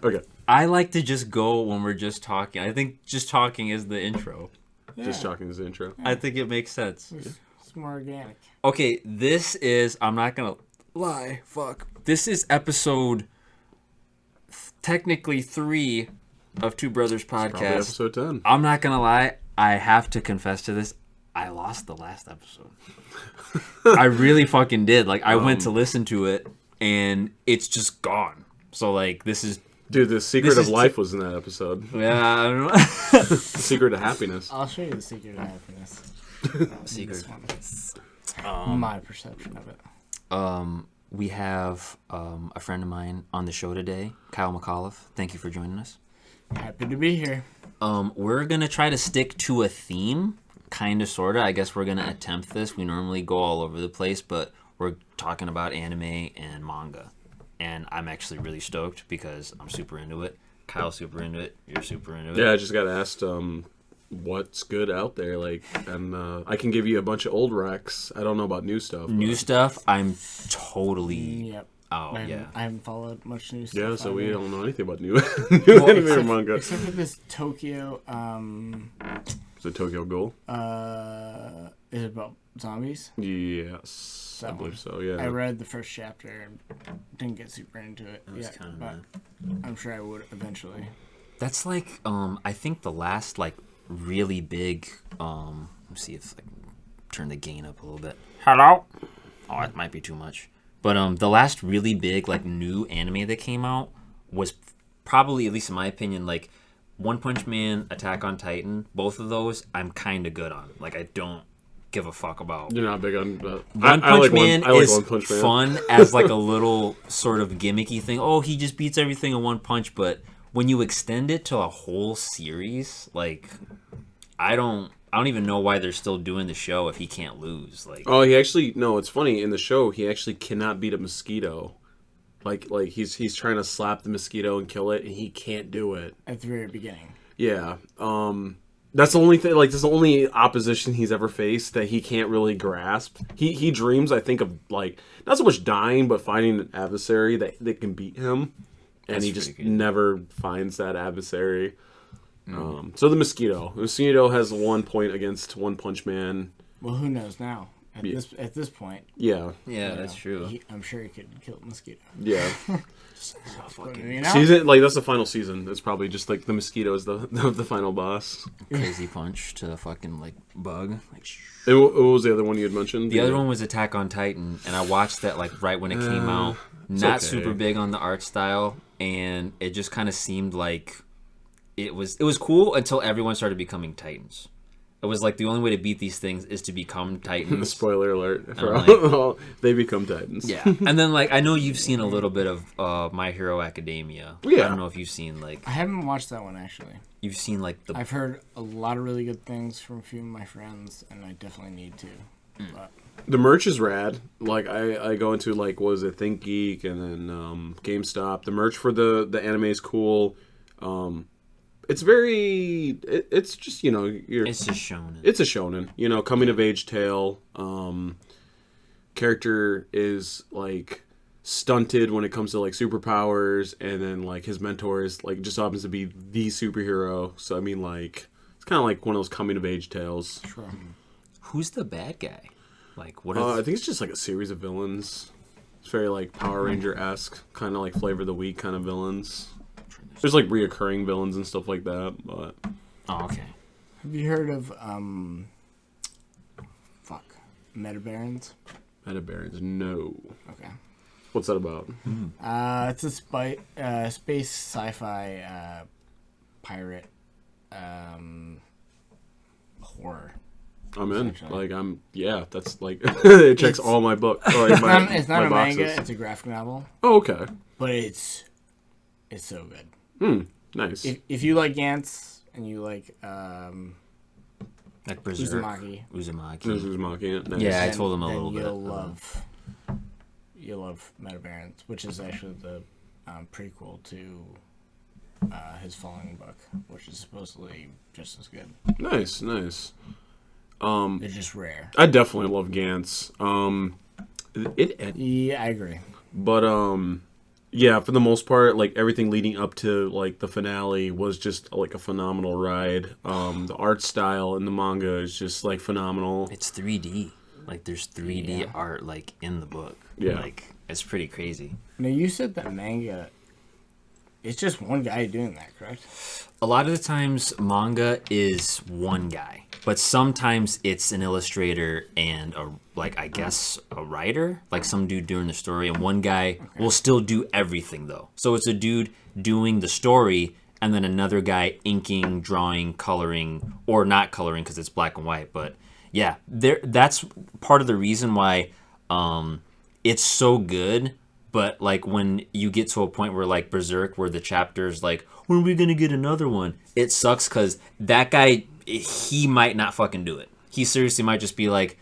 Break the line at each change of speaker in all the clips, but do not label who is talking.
Okay.
I like to just go when we're just talking. I think just talking is the intro.
Yeah.
Just talking is the intro.
I think it makes sense.
It's more organic.
Okay, this is, I'm not going to lie, fuck. This is episode technically 3 of Two Brothers Podcast.
Probably episode 10.
I'm not going to lie, I have to confess to this. I lost the last episode. I really fucking did. Like, I went to listen to it, and it's just gone. So, like, this is...
Dude, the secret of life was in that episode.
Yeah, I don't know.
The secret of happiness.
I'll show you the secret of happiness.
Secret.
My perception of it.
We have a friend of mine on the show today, Kyle McAuliffe. Thank you for joining us.
Happy to be here.
We're going to try to stick to a theme, kind of, sort of. I guess we're going to attempt this. We normally go all over the place, but we're talking about anime and manga. And I'm actually really stoked because I'm super into it. Kyle's super into it. You're super into it.
Yeah, I just got asked what's good out there, like, and I can give you a bunch of old recs. I don't know about new stuff.
New stuff, I'm totally...
Yep.
Oh, yeah.
I haven't followed much new stuff.
Yeah, so we
either.
don't know anything about new anime or manga.
Except for this Tokyo,
Is it Tokyo Ghoul?
is it about zombies?
Yes, I believe so, yeah.
I read the first chapter and didn't get super into it yet,
kinda
but I'm sure I would eventually.
That's like, I think the last, like, really big, let's see if I can turn the gain up a little bit. Hello? Oh, it might be too much. But the last really big, like, new anime that came out was probably, at least in my opinion, like, One Punch Man, Attack on Titan. Both of those, I'm kind of good on. Like, I don't give a fuck about.
You're not big on...
One Punch Man is
One Punch Man.
fun as, like, a little sort of gimmicky thing. Oh, he just beats everything in one punch, but when you extend it to a whole series, like, I don't even know why they're still doing the show if he can't lose. Like,
Oh, he actually... No, it's funny. In the show, he actually cannot beat a mosquito. Like he's trying to slap the mosquito and kill it, and he can't do it.
At the very beginning.
Yeah. That's the only thing. Like, that's the only opposition he's ever faced that he can't really grasp. He dreams, I think, of, like, not so much dying, but finding an adversary that can beat him, and
That's
he just
pretty good.
never finds that adversary. So the mosquito has 1 point against One Punch Man.
Well, who knows now? At this point,
Yeah.
yeah,
you
that's
know,
true.
I'm sure he could kill a mosquito.
Yeah.
You know?
Season, like, that's the final season. It's probably just like the mosquito is the final boss.
Crazy punch to the fucking, like, bug. Like,
And what was the other one you had mentioned?
the other one was Attack on Titan, and I watched that, like, right when it came out. Not
okay.
super big on the art style, and it just kind of seemed like it was cool until everyone started becoming Titans. It was like the only way to beat these things is to become Titans.
Spoiler alert. For
like-
all, they become Titans.
Yeah, and then, like, I know you've seen a little bit of My Hero Academia.
Yeah.
I don't know if you've seen, like,
I haven't watched that one, actually.
you've seen, like, the
I've heard a lot of really good things from a few of my friends, and I definitely need to. But
The merch is rad. Like, I go into, like, what is it, Think Geek and then GameStop. The merch for the anime is cool. It's very... It's just, you know...
it's just shown.
It's a shonen. You know, coming-of-age tale. Character is, like, stunted when it comes to, like, superpowers. And then, like, his mentor is, like, just happens to be the superhero. So, I mean, like... It's kind of like one of those coming-of-age tales.
sure.
Who's the bad guy? Like, what
I
is...
think it's just like a series of villains. It's very like Power Ranger-esque, kind of like Flavor of the Week kind of villains. There's like reoccurring villains and stuff like that, but
Oh, okay.
Have you heard of Metabarons?
Metabarons, no.
Okay.
What's that about?
It's a space sci-fi pirate horror.
I'm in.
Essentially.
Like that's like it checks all my book. Or like
It's not
my
a
boxes.
manga. It's a graphic novel,
Oh, okay.
but it's so good.
Nice.
If you like Gantz and you like
Like Berserk.
Uzumaki.
This is mocking it. Nice.
Yeah, I
then-
told him a
then
little bit.
You'll love Metabarons, which is actually the prequel to his following book, which is supposedly just as good.
Nice.
It's just rare.
I definitely love Gantz.
Yeah, I agree.
But Yeah, for the most part, like everything leading up to like the finale was just like a phenomenal ride. The art style in the manga is just like phenomenal.
It's 3D. Like there's 3D art like in the book.
Yeah.
Like it's pretty crazy.
Now, you said that manga, it's just one guy doing that, correct?
A lot of the times manga is one guy, but sometimes it's an illustrator and I guess a writer, like some dude doing the story, and one guy will still do everything though. So it's a dude doing the story and then another guy inking, drawing, coloring, or not coloring because it's black and white. But yeah, that's part of the reason why it's so good. But like when you get to a point where like Berserk, where the chapter's like, when are we gonna get another one? It sucks because that guy, he might not fucking do it. He seriously might just be like,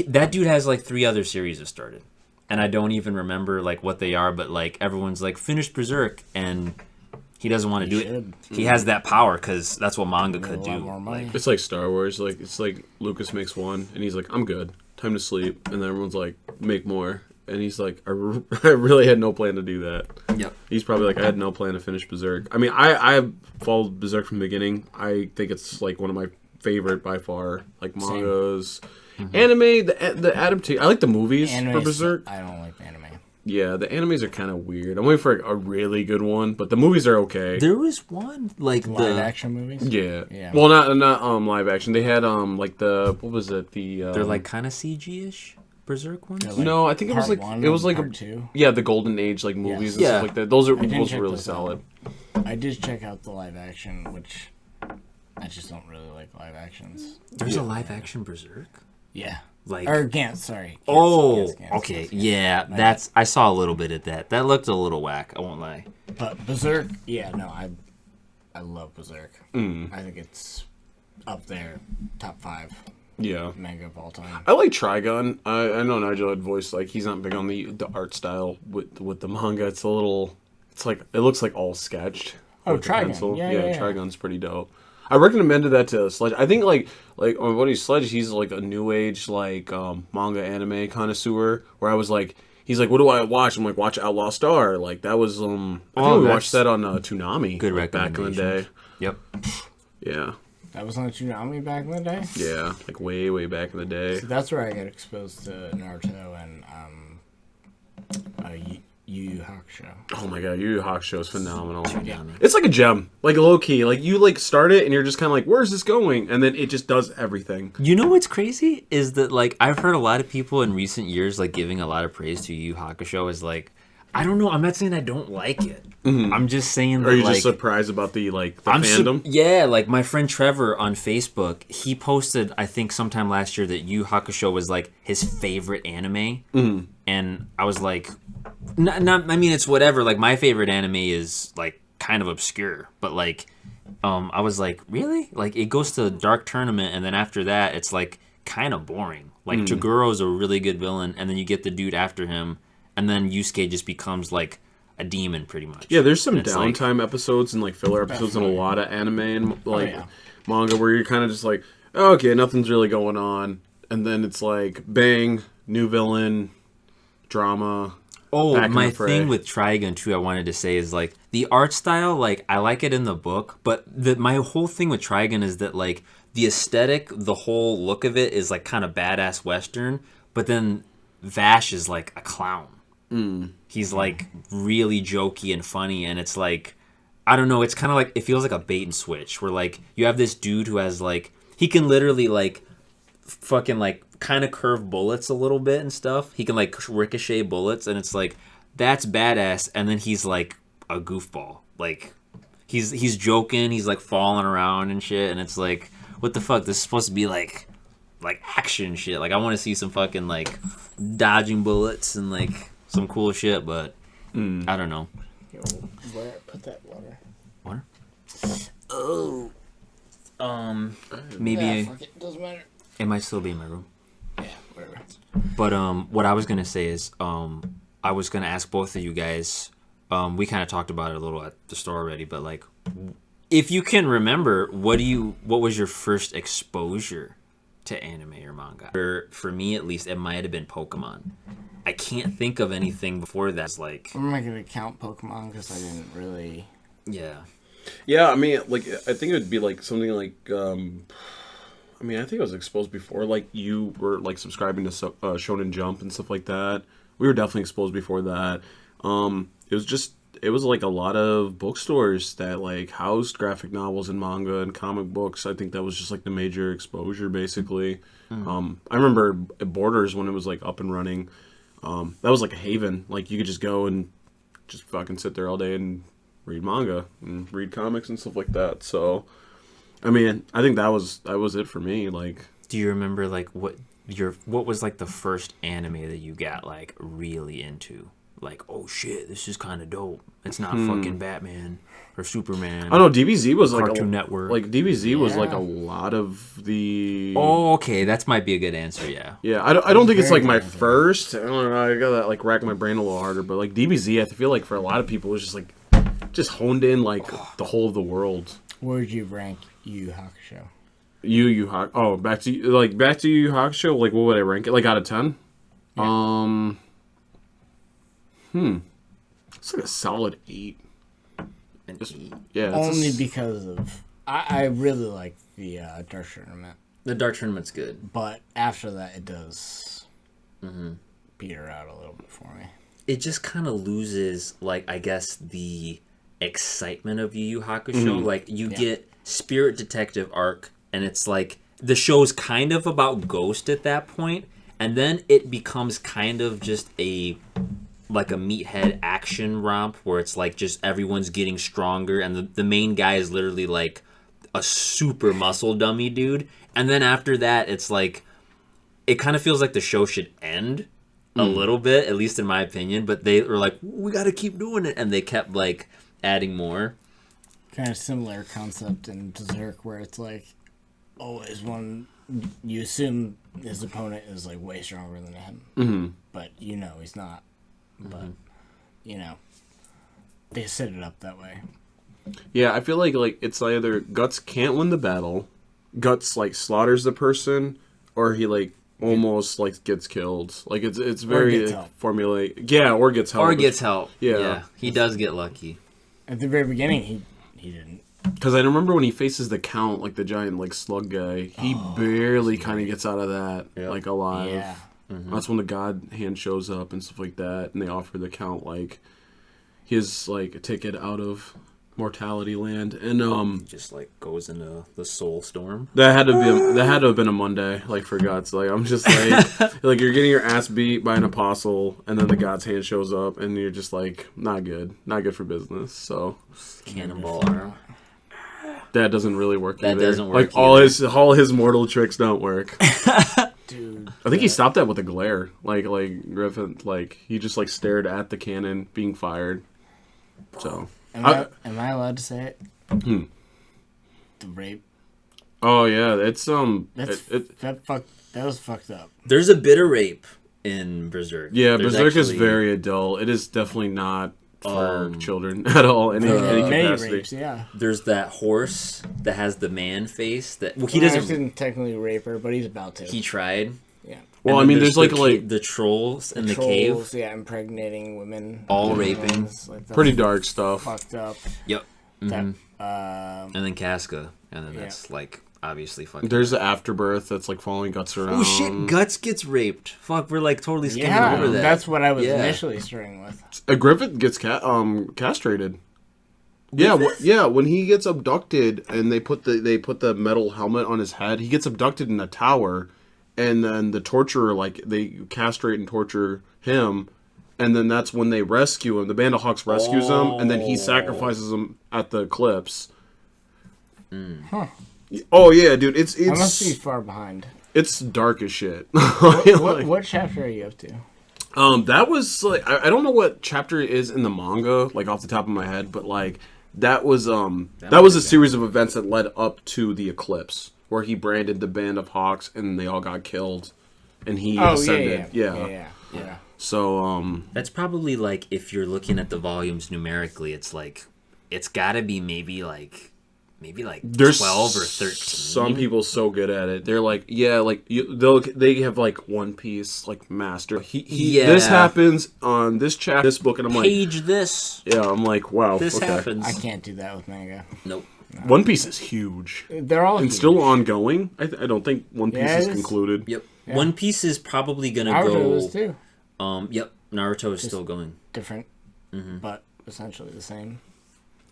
that dude has like 3 other series that started, and I don't even remember like what they are. But like everyone's like, finish Berserk, and he doesn't want to do it. He has that power because that's what manga could do. Like,
It's like Star Wars. Like it's like Lucas makes one, and he's like, I'm good. Time to sleep. And then everyone's like, make more. And he's like, I really had no plan to do that.
Yep.
He's probably like, I had no plan to finish Berserk. I mean, I followed Berserk from the beginning. I think it's like one of my favorite by far, like mangas. Anime, the adaptation. I like the movies for Berserk.
I don't like the anime.
Yeah, the animes are kind of weird. I'm waiting for a really good one, but the movies are okay.
there was one like
Live action movies?
Yeah.
Yeah.
Well, not live action. They had like the what was it?
they're like kind of CG-ish Berserk ones.
They're like
no, I think it was
part
like
one
it was
and
like
part two.
yeah, the golden age like movies and
Yeah.
stuff like that. Those
didn't
was
check
really
those
solid.
I did check out the live action, which I just don't really like live actions.
There's a live action Berserk.
Yeah.
Like
Or Gantz, sorry.
Gantz, okay,
Gantz.
yeah, that's I saw a little bit of that. That looked a little whack. I won't lie.
But Berserk, yeah, no, I love Berserk. I think it's up there, top 5
Yeah.
manga of all time.
I like Trigun. I know Nigel had voiced like he's not big on the art style with the manga. It's a little, it's like it looks like all sketched.
Oh,
with the
Trigun.
pencil.
Yeah.
Trigun's pretty dope. I recommended that to Sledge. I think like what he's Sledge. He's like a new age like manga anime connoisseur. Where I was like, he's like, what do I watch? I'm like, watch Outlaw Star. Like that was I think we watched that on Toonami.
Good
like, back in the day.
Yep.
Yeah.
That was on Tsunami back in the day?
Yeah, like way back in the day.
So that's where I got exposed to Naruto and Yu Yu Hakusho.
Oh my god, Yu Yu Hakusho is phenomenal.
Yeah.
It's like a gem, like low key. Like you like start it and you're just kind of like, where's this going? And then it just does everything.
You know what's crazy is that like I've heard a lot of people in recent years like giving a lot of praise to Yu Yu Hakusho is like, I don't know. I'm not saying I don't like it. I'm just saying that
Are you
like
just surprised about the fandom?
yeah, like my friend Trevor on Facebook, he posted I think sometime last year that Yu Yu Hakusho was like his favorite anime, and I was like, not. I mean, it's whatever. Like my favorite anime is like kind of obscure, but like, I was like, really? Like it goes to Dark Tournament, and then after that, it's like kind of boring. Like Togoro's a really good villain, and then you get the dude after him. And then Yusuke just becomes like a demon, pretty much.
Yeah, there's some
And it's like-
downtime episodes and like filler episodes in a lot of anime and like
yeah.
manga where you're kind of just like, oh, okay, nothing's really going on, and then it's like, bang, new villain, drama.
Oh,
back in
my
the fray.
thing with Trigun too, I wanted to say is like the art style. Like I like it in the book, but my whole thing with Trigun is that like the aesthetic, the whole look of it is like kind of badass Western, but then Vash is like a clown. He's like really jokey and funny, and it's like, I don't know, it's kind of like, it feels like a bait and switch where like you have this dude who has like, he can literally like fucking like kind of curve bullets a little bit and stuff. He can like ricochet bullets, and it's like, that's badass. And then he's like a goofball, like he's joking, he's like falling around and shit, and it's like, what the fuck, this is supposed to be like action shit. Like I want to see some fucking like dodging bullets and like some cool shit, but I don't know.
Yo, where put that water?
Water? Oh. Maybe
Fuck it, doesn't matter.
it might still be in my room.
Yeah, whatever.
But what I was gonna say is I was gonna ask both of you guys. We kind of talked about it a little at the store already, but like, if you can remember, what was your first exposure to anime or manga. For me, at least, it might have been Pokemon. I can't think of anything before that's like...
I'm not going to count Pokemon because I didn't really...
Yeah.
Yeah, I mean, like, I think it would be, like, something like, I mean, I think I was exposed before, like, you were, like, subscribing to Shonen Jump and stuff like that. We were definitely exposed before that. It was, like, a lot of bookstores that, like, housed graphic novels and manga and comic books. I think that was just, like, the major exposure, basically. I remember at Borders when it was, like, up and running. That was, like, a haven. Like, you could just go and just fucking sit there all day and read manga and read comics and stuff like that. So, I mean, I think that was it for me. Like,
do you remember like what was like the first anime that you got like really into? Like, oh shit, this is kind of dope. It's not fucking Batman or Superman.
I don't know. DBZ was like
Cartoon Network.
Like DBZ was like a lot of the.
Oh, okay, that might be a good answer. Yeah.
Yeah, I don't think it's like my first. I don't know. I gotta like rack my brain a little harder, but like DBZ, I feel like for a lot of people, it was just like honed in like the whole of the world.
Where would you rank Yu Yu Hakusho?
Yu Yu Hakusho. Oh, back to Yu Yu Hakusho. Like, what would I rank it? Like out of 10? Yeah. It's like a solid 8. Yeah.
Only because of I really like the Dark Tournament.
The Dark Tournament's good,
but after that, it does peter out a little bit for me.
It just kind of loses, like, I guess the excitement of Yu Yu Hakusho. Like, you get Spirit Detective arc, and it's like the show's kind of about Ghost at that point, and then it becomes kind of just like a meathead action romp where it's like just everyone's getting stronger, and the main guy is literally like a super muscle dummy dude. And then after that, it's like it kind of feels like the show should end a little bit, at least in my opinion, but they were like, we got to keep doing it, and they kept like adding more.
Kind of similar concept in Berserk where it's like always one you assume his opponent is like way stronger than him, but you know he's not. But you know they set it up that way.
Yeah, I feel like it's either Guts can't win the battle, Guts like slaughters the person, or he like almost like gets killed. Like it's very formulaic. Yeah, or gets help.
Or gets help.
Yeah,
he does get lucky.
At the very beginning, he didn't.
Because I remember when he faces the Count, like the giant like slug guy, he barely kind of gets out of that like alive.
Yeah.
That's when the God Hand shows up and stuff like that, and they offer the Count like his like a ticket out of mortality land, and
just like goes into the soul storm.
That had to have been a Monday, like for Guts. Like I'm just like like you're getting your ass beat by an apostle, and then the God's Hand shows up, and you're just like not good for business. So
cannonball arm.
That doesn't really work.
That
either.
doesn't work.
Like all his mortal tricks don't work.
Dude,
I think he stopped that with a glare. Like Griffin, like he just like stared at the cannon being fired. So
am I allowed to say it? The rape.
Oh yeah, it's
that was fucked up.
There's a bit of rape in Berserk.
Yeah, Berserk is very adult. It is definitely not for children at all. Any capacity.
Rapes, yeah.
There's that horse that has the man face. He
didn't technically rape her, but he's about to.
He tried.
Yeah.
Well, I mean, there's like
the trolls in the cave.
Yeah, impregnating women.
All raping.
Like
pretty dark stuff.
Fucked up.
Yep.
That,
and then Casca, and then that's like obviously fucking.
There's the afterbirth that's like following Guts around.
Oh shit, Guts gets raped. Fuck, we're like totally skimming over that.
That's what I was initially starting with.
Griffith gets castrated. Yeah, when he gets abducted and they put the metal helmet on his head, he gets abducted in a tower, and then the torturer like they castrate and torture him, and then that's when they rescue him. The Band of Hawks rescues him, and then he sacrifices him at the eclipse.
Huh.
Oh yeah, dude, it's
I must be far behind.
It's dark as shit.
What chapter are you up to?
That was like I don't know what chapter it is in the manga, like off the top of my head, but like that was a series of events that led up to the eclipse, where he branded the Band of Hawks and they all got killed, and he ascended. Yeah. So
that's probably like if you're looking at the volumes numerically, it's like it's got to be maybe like maybe like
There's
12 or 13.
Some people so good at it. They're like, yeah, like they have like One Piece like master.
Yeah.
This happens on this chapter, this book, and I'm like,
Page this.
yeah, I'm like, wow,
This
okay.
happens.
I can't do that with manga.
Nope.
One Piece is huge
They're all
and
huge.
still ongoing. I don't think One Piece
Yeah,
is
it is.
concluded.
Yep.
Yeah.
One Piece is probably gonna
Naruto is
go.
too.
Yep. Naruto is still going.
Different, but essentially the same.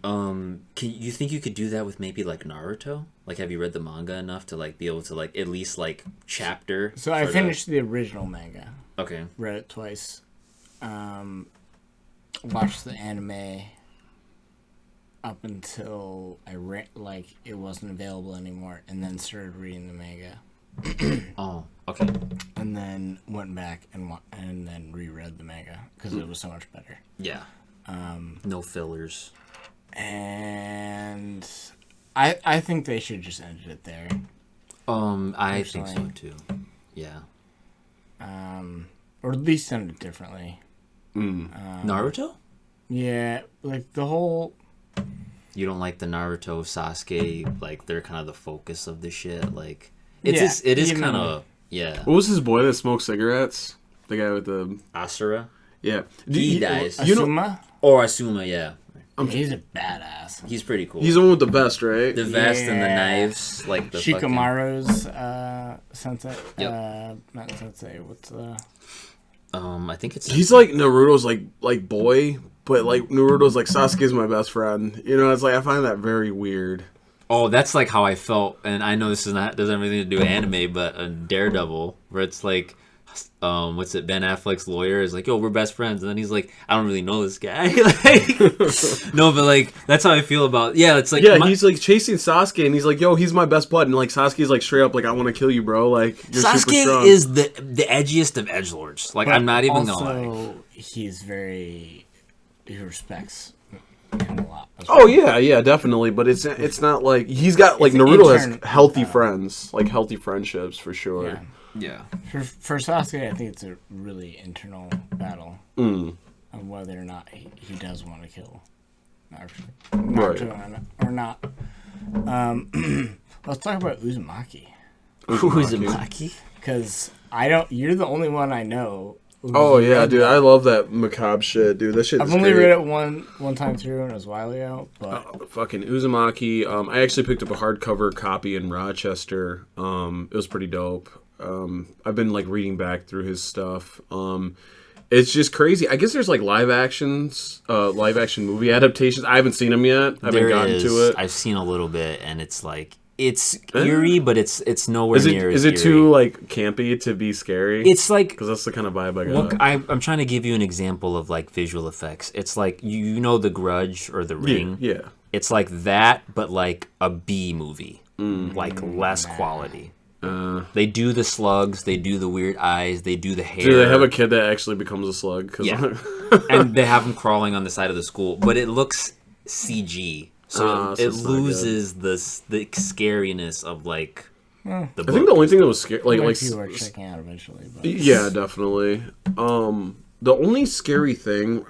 Can you think you could do that with maybe like Naruto? Like, have you read the manga enough to like be able to like at least like chapter?
So I finished the original manga.
Okay.
Read it twice. Watched the anime up until like it wasn't available anymore, and then started reading the manga.
Oh, okay.
And then went back and then reread the manga because it was so much better.
Yeah. No fillers.
And I think they should just end it there.
I think so
Personally.
too. Yeah.
Or at least end it differently.
Naruto?
Yeah, like the whole.
You don't like the Naruto Sasuke? Like they're kind of the focus of the shit. Like it's
Yeah,
it is
even-
kind of yeah.
What was his boy that smoked cigarettes? The guy with the
Asura
yeah.
He dies.
You know,
Asuma?
or Asuma, yeah.
He's a badass.
He's pretty cool.
he's the one with the vest, right?
the vest and the
Yeah.
knives, like the fucking-
Shikamaru's sensei.
Yep.
Not sensei. What's
I think it's
He's like Naruto's like boy, but like Naruto's like Sasuke's my best friend. You know, it's like I find that very weird.
Oh, that's like how I felt, and I know this is not doesn't have anything to do with anime, but a Daredevil, where it's like, what's it? Ben Affleck's lawyer is like, "Yo, we're best friends," and then he's like, "I don't really know this guy." Like, no, but like that's how I feel about. Yeah, it's like
Yeah, he's like chasing Sasuke, and he's like, "Yo, he's my best bud," and like Sasuke's like straight up like, "I want to kill you, bro." Like you're super
Sasuke
strong.
is the edgiest of edgelords. Like I'm not even gonna lie.
also, he's he respects him a lot. as
Oh yeah, definitely. But it's not like he's got like
It's
Naruto has
intern-
healthy friends, like healthy friendships for sure.
Yeah.
Yeah.
For Sasuke, I think it's a really internal battle on whether or not he does want to kill Naruto or not. Let's talk about Uzumaki,
Uzumaki.
because you're the only one I know. who's
Oh yeah,
read
dude,
that.
I love that macabre shit, dude. That shit.
I've
is
only
great.
read it one time through, and it was a while ago. But
Fucking Uzumaki. I actually picked up a hardcover copy in Rochester. It was pretty dope. I've been like reading back through his stuff. It's just crazy. I guess there's like live action movie adaptations. I haven't seen them yet. I haven't gotten to it.
I've seen a little bit, and it's like it's eerie, but it's nowhere
Is it
near.
is
as
it
eerie.
too like campy to be scary?
It's like
because that's the kind of vibe I got.
look. I'm trying to give you an example of like visual effects. It's like you know The Grudge or The Ring.
Yeah.
It's like that, but like a B movie, like less quality. They do the slugs, they do the weird eyes, they do the hair.
Do they have a kid that actually becomes a slug? 'Cause
Yeah. And they have him crawling on the side of the school, but it looks CG, so
so
it
it's not
loses the scariness of like the
I
book.
think the only thing that was scary, like
people are checking out eventually. But
yeah, definitely. The only scary thing,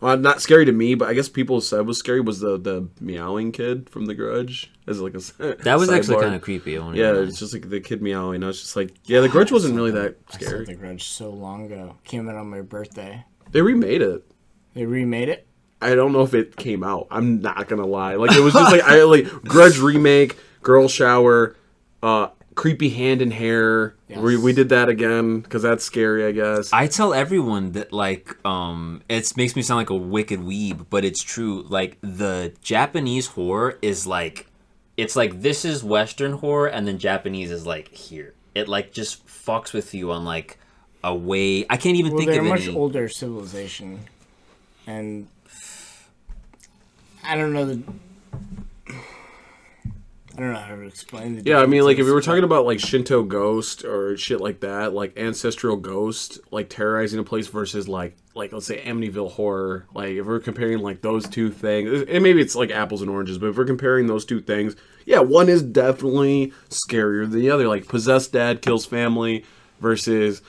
not scary to me, but I guess people said was scary was the meowing kid from The Grudge. As like a
That was actually
sidebar.
kind of creepy.
Yeah, it's just like the kid meowing. I was just like, yeah, The Grudge wasn't really that
I saw
scary.
The Grudge so long ago. Came out on my birthday.
They remade it.
They remade it.
I don't know if it came out. I'm not gonna lie. Like it was just like Grudge remake, girl shower, creepy hand and hair.
Yes.
We did that again because that's scary, I guess.
I tell everyone that like it makes me sound like a wicked weeb, but it's true. Like the Japanese horror is like it's like this is Western horror and then Japanese is like here. It like just fucks with you on like a way I can't even think
They're
of
a much
any.
older civilization, and I don't know how to explain the.
Yeah, I mean, like, if
differences,
we were
but-
talking about, like, Shinto ghost or shit like that, like, ancestral ghost, like, terrorizing a place versus, like let's say, Amityville Horror, like, if we're comparing, like, those two things, and maybe it's, like, apples and oranges, but if we're comparing those two things, yeah, one is definitely scarier than the other. Like, possessed dad kills family versus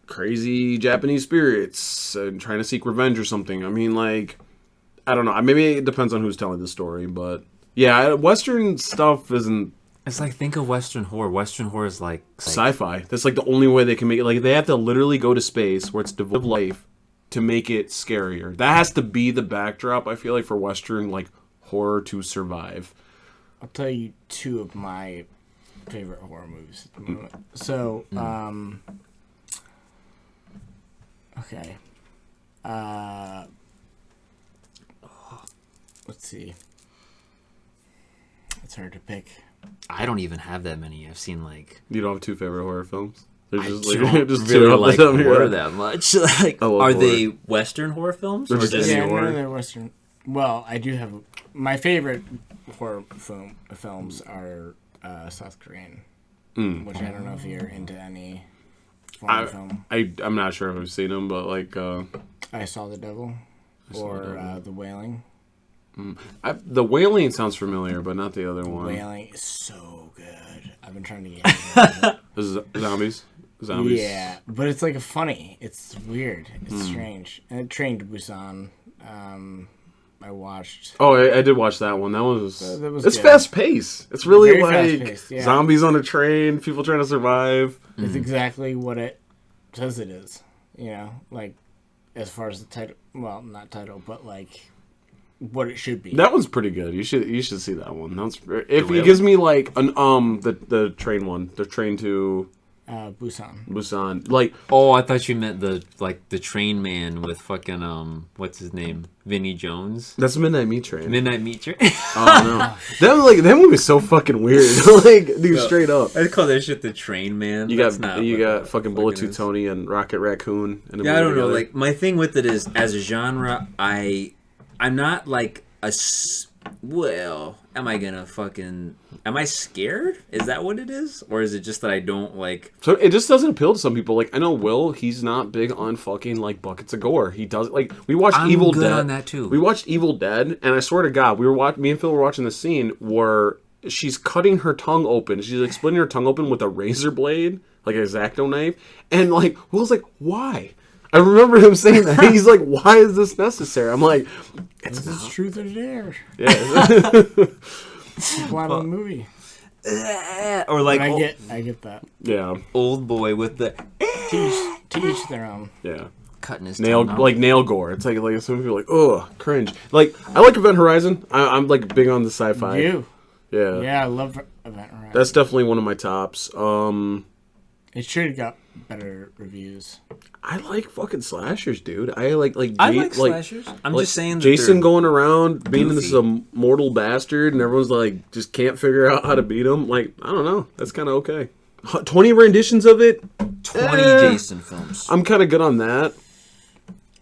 crazy Japanese spirits and trying to seek revenge or something. I mean, like, I don't know. Maybe it depends on who's telling the story, but Yeah, Western stuff isn't
It's like, think of Western horror. Western horror is like
sci-fi. That's like the only way they can make it. Like they have to literally go to space where it's devoid of life to make it scarier. That has to be the backdrop. I feel like for Western like horror to survive.
I'll tell you two of my favorite horror movies at the moment. So, okay. Let's see. It's hard to pick.
I don't even have that many. I've seen like
You don't have two favorite horror films? They're
I
just
don't
just
really
two up
like
and down
horror
here.
that much. Like,
I love
are
horror.
they Western horror films?
They're
Or
just
just
any
Yeah,
horror.
no, they're Western. Well, I do have my favorite horror films are South Korean, which I don't know if you're into any foreign film.
I'm not sure if I've seen them, but like
I Saw the Devil or The Wailing.
the Wailing sounds familiar, but not the other one.
Wailing is so good. I've been trying to get into it.
This is Zombies.
Yeah, but it's like it's weird. It's strange. And it Train to Busan. I watched.
Oh, I did watch that one. That was it's
good.
fast paced. It's really
Very
like
fast-paced, yeah.
zombies on a train, people trying to survive.
It's exactly what it says it is. You know, like as far as the title. Well, not title, but like what it should be.
That one's pretty good. You should see that one. That's if
Really?
it gives me like an the train one, the train to
Busan.
Like
Oh, I thought you meant the train man with fucking what's his name? Vinnie Jones.
that's Midnight Meat Train.
Midnight Meat Train.
Oh no, that movie's so fucking weird. Like, dude, straight up.
I call that shit the train man.
You
That's
got
not
you
what
got
the
fucking
fuck
Bullet
it
Tooth
is.
Tony and Rocket Raccoon. In a
Yeah, I
movie
don't know.
together.
Like my thing with it is, as a genre, I'm not like well. Am I scared? Is that what it is, or is it just that I don't like?
So it just doesn't appeal to some people. Like I know Will, he's not big on fucking like buckets of gore. He does like we watched
I'm
Evil
good
Dead.
on that too.
We watched Evil Dead, and I swear to God, me and Phil were watching the scene where she's cutting her tongue open. She's like splitting her tongue open with a razor blade, like an X-Acto knife, and like Will's like, why? I remember him saying that. He's like, why is this necessary? I'm like,
This is truth or dare.
yeah.
Plot of the movie.
Or like
But I get that.
Yeah,
old boy with the
To each their own.
yeah.
cutting his
Nail
tongue out.
like nail gore. It's like some people are like, ugh, cringe. Like I like Event Horizon. I'm like big on the sci-fi.
You.
Yeah.
Yeah, I love Event Horizon.
That's definitely one of my tops.
It should have got better reviews.
I like fucking slashers, dude. I like
I like slashers. I'm just saying that
Jason
they're
going around being this
goofy.
immortal bastard, and everyone's like just can't figure out how to beat him. Like I don't know. That's kind of okay. 20 renditions of it.
20
Eh.
Jason films.
I'm kind of good on that.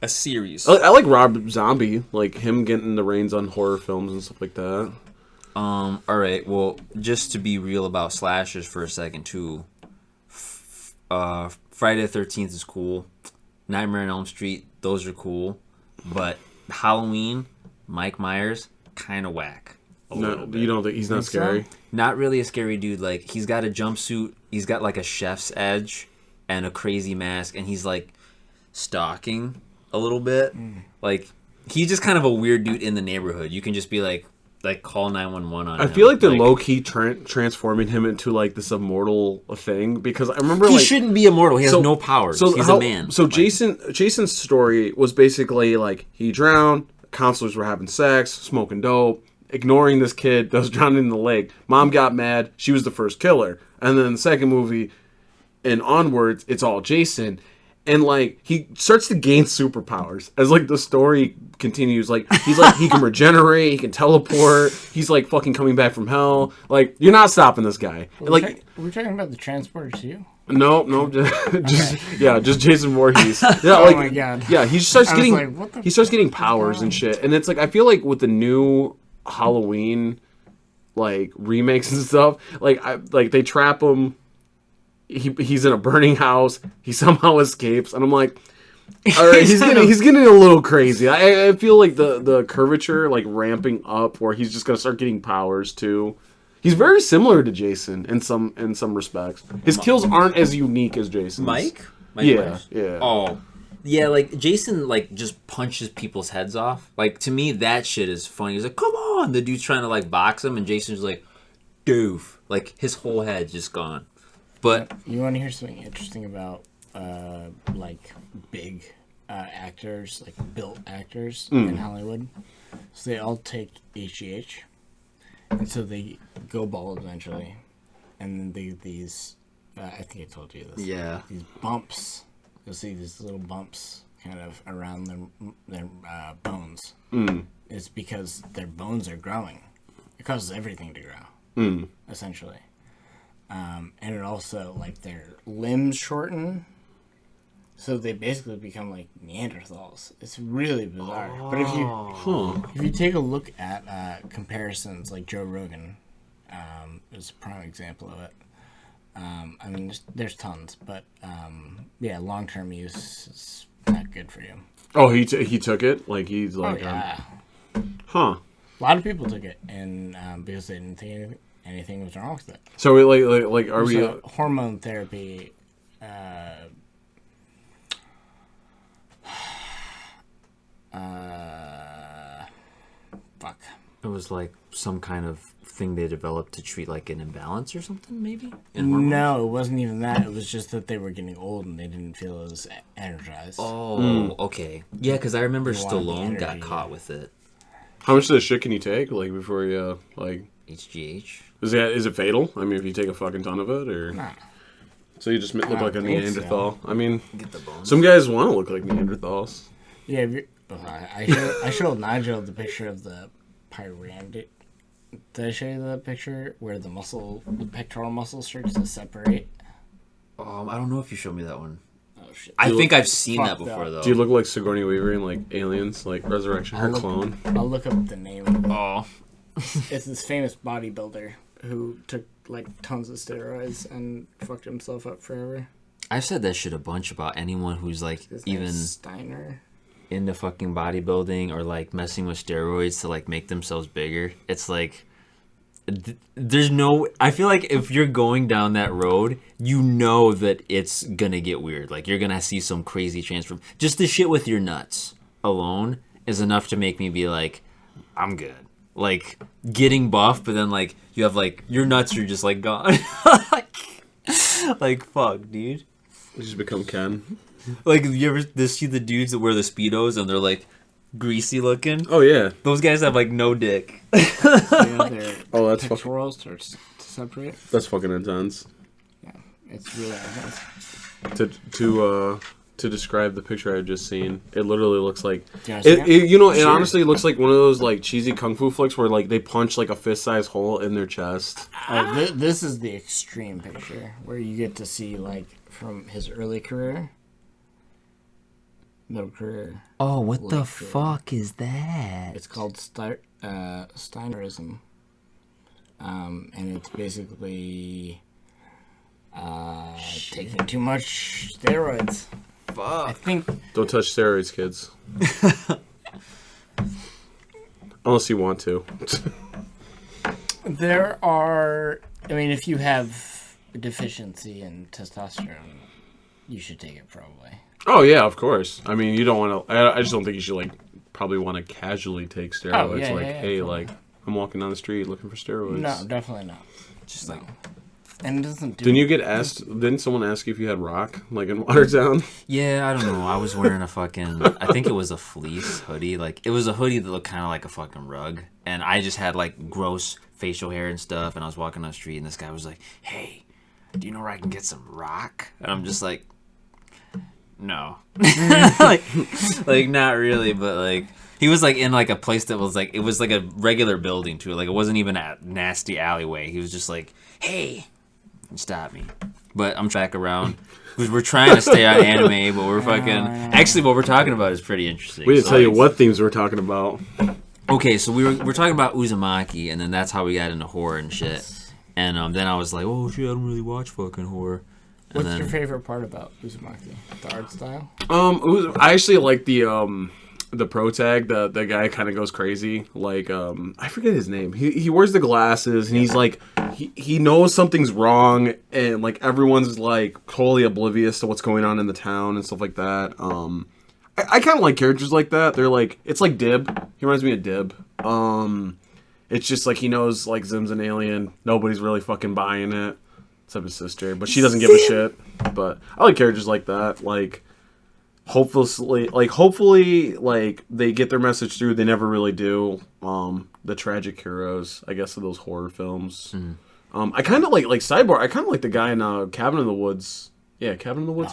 A series.
I like Rob Zombie, like him getting the reins on horror films and stuff like that.
All right. Well, just to be real about slashers for a second too. Friday the 13th is cool. Nightmare on Elm Street, those are cool. But Halloween, Mike Myers, kind of whack.
No, you don't think he's not scary?
Not really a scary dude. Like, he's got a jumpsuit. He's got like a chef's edge and a crazy mask, and he's like stalking a little bit. Like, he's just kind of a weird dude in the neighborhood. You can just be like call 911 on him.
I feel like they're low key transforming him into like this immortal thing because I remember
he
like
shouldn't be immortal. He has no powers. He's a man.
So
Like,
Jason's story was basically like he drowned. Counselors were having sex, smoking dope, ignoring this kid that was drowning in the lake. Mom got mad. She was the first killer. And then the second movie and onwards, it's all Jason. And like he starts to gain superpowers as like the story continues. Like he's like he can regenerate, he can teleport. He's like fucking coming back from hell. Like you're not stopping this guy. Like
We're talking about the transporter too.
no, just Jason Voorhees. Yeah,
Oh
like
my God.
yeah, he starts
I was
getting
like, what the
he starts getting
fuck is
powers
going
and
on?
shit. And it's like I feel like with the new Halloween like remakes and stuff, like they trap him. He's in a burning house. He somehow escapes, and I'm like, all right, he's getting a little crazy. I feel like the curvature like ramping up, where he's just gonna start getting powers too. He's very similar to Jason in some respects. His kills aren't as unique as Jason's.
Mike
Yeah,
Myers?
yeah.
Oh, Yeah, like Jason like just punches people's heads off. Like to me that shit is funny. He's like, "Come on." The dude's trying to like box him and Jason's like, "Doof." Like his whole head's just gone. But
you want to hear something interesting about like big actors, like built actors in Hollywood? So they all take HGH, and so they go bald eventually, and then these I think I told you this.
yeah.
These bumps. You'll see these little bumps kind of around their bones. It's because their bones are growing. It causes everything to grow, essentially. And it also, like, their limbs shorten. So they basically become like Neanderthals. It's really bizarre. But if you take a look at comparisons, like Joe Rogan is a prime example of it. I mean, there's tons, but yeah, long-term use is not good for you.
Oh, he took it? Like, he's like...
Oh, yeah.
Huh.
A lot of people took it, and because they didn't think anything was wrong with it.
So, like are we...
hormone therapy... fuck.
It was like some kind of thing they developed to treat like an imbalance or something, maybe?
No, it wasn't even that. It was just that they were getting old and they didn't feel as energized.
Oh, okay. Yeah, because I remember
They wanted the
Stallone got
energy,
caught with it.
How much of this shit can you take, like, before you, like...
HGH?
Is it fatal? I mean, if you take a fucking ton of it, or...
Nah.
So you just look
don't
like a
think
Neanderthal?
so.
I mean,
Get the bones.
some guys want to look like Neanderthals.
Yeah, I showed Nigel the picture of the pyramid. Did I show you the picture where the pectoral muscle starts to separate?
I don't know if you showed me that one.
Oh shit!
I think I've seen that
fucked
before,
up.
though.
Do you look like Sigourney Weaver in, like, Aliens, like, Resurrection, her clone?
I'll look up the name of it.
Oh.
It's this famous bodybuilder who took like tons of steroids and fucked himself up forever.
I've said that shit a bunch about anyone who's, like,
His name's
even
Steiner.
into fucking bodybuilding or, like, messing with steroids to, like, make themselves bigger. It's like... There's no... I feel like if you're going down that road, you know that it's gonna get weird. Like, you're gonna see some crazy transform. Just the shit with your nuts alone is enough to make me be like, I'm good. Like, getting buff, but then, like, you have, like, your nuts are just, like, gone. like, fuck, dude.
You just become Ken.
Like, you ever see the dudes that wear the Speedos and they're, like, greasy looking?
Oh, yeah.
Those guys have, like, no dick.
Their
Oh, that's
pectoral starts to separate.
That's fucking intense.
Yeah, it's really intense.
To describe the picture I've just seen, it literally looks like
Do you wanna see it?
it
Sure.
honestly looks like one of those like cheesy kung fu flicks where like they punch like a fist-sized hole in their chest.
Oh, this is the extreme picture where you get to see like from his early career, middle career.
Oh, what the
Like,
fuck is that?
It's called Steinerism, and it's basically taking too much steroids.
Fuck.
I think
Don't touch steroids, kids. Unless you want to.
there are. I mean, if you have a deficiency in testosterone, you should take it probably.
Oh yeah, of course. I mean, you don't want to. I just don't think you should like probably want to casually take steroids.
Oh, yeah,
like,
yeah,
hey,
totally.
like I'm walking down the street looking for steroids.
No, definitely not.
Just like...
And it doesn't do.
Didn't you get asked? Didn't someone ask you if you had rock, like in Watertown?
Yeah, I don't know. I was wearing a fucking... I think it was a fleece hoodie. Like, it was a hoodie that looked kind of like a fucking rug. And I just had, like, gross facial hair and stuff. And I was walking down the street, and this guy was like, hey, do you know where I can get some rock? And I'm just like... No. like, not really, but, like... He was, like, in, like, a place that was, like... It was, like, a regular building, too. Like, it wasn't even a nasty alleyway. He was just like, hey... Stop me. But I'm back around. Because we're trying to stay on anime, but we're fucking... Actually, what we're talking about is pretty interesting.
We didn't tell you what themes we're talking about.
Okay, so we're talking about Uzumaki, and then that's how we got into horror and shit. And then I was like, oh, shit, I don't really watch fucking horror. And
What's your favorite part about Uzumaki? The art style?
I actually like the pro tag. The guy kind of goes crazy. Like I forget his name. He wears the glasses and he's like he knows something's wrong and like everyone's like totally oblivious to what's going on in the town and stuff like that. I kind of like characters like that. They're like, it's like Dib. He reminds me of Dib. It's just like he knows like Zim's an alien. Nobody's really fucking buying it, except his sister, but she doesn't give a shit. But I like characters like that. Like, hopefully, like they get their message through. They never really do. The tragic heroes, I guess, of those horror films. I kind of like sidebar. I kind of like the guy in Cabin in the Woods. Yeah, Cabin in the Woods.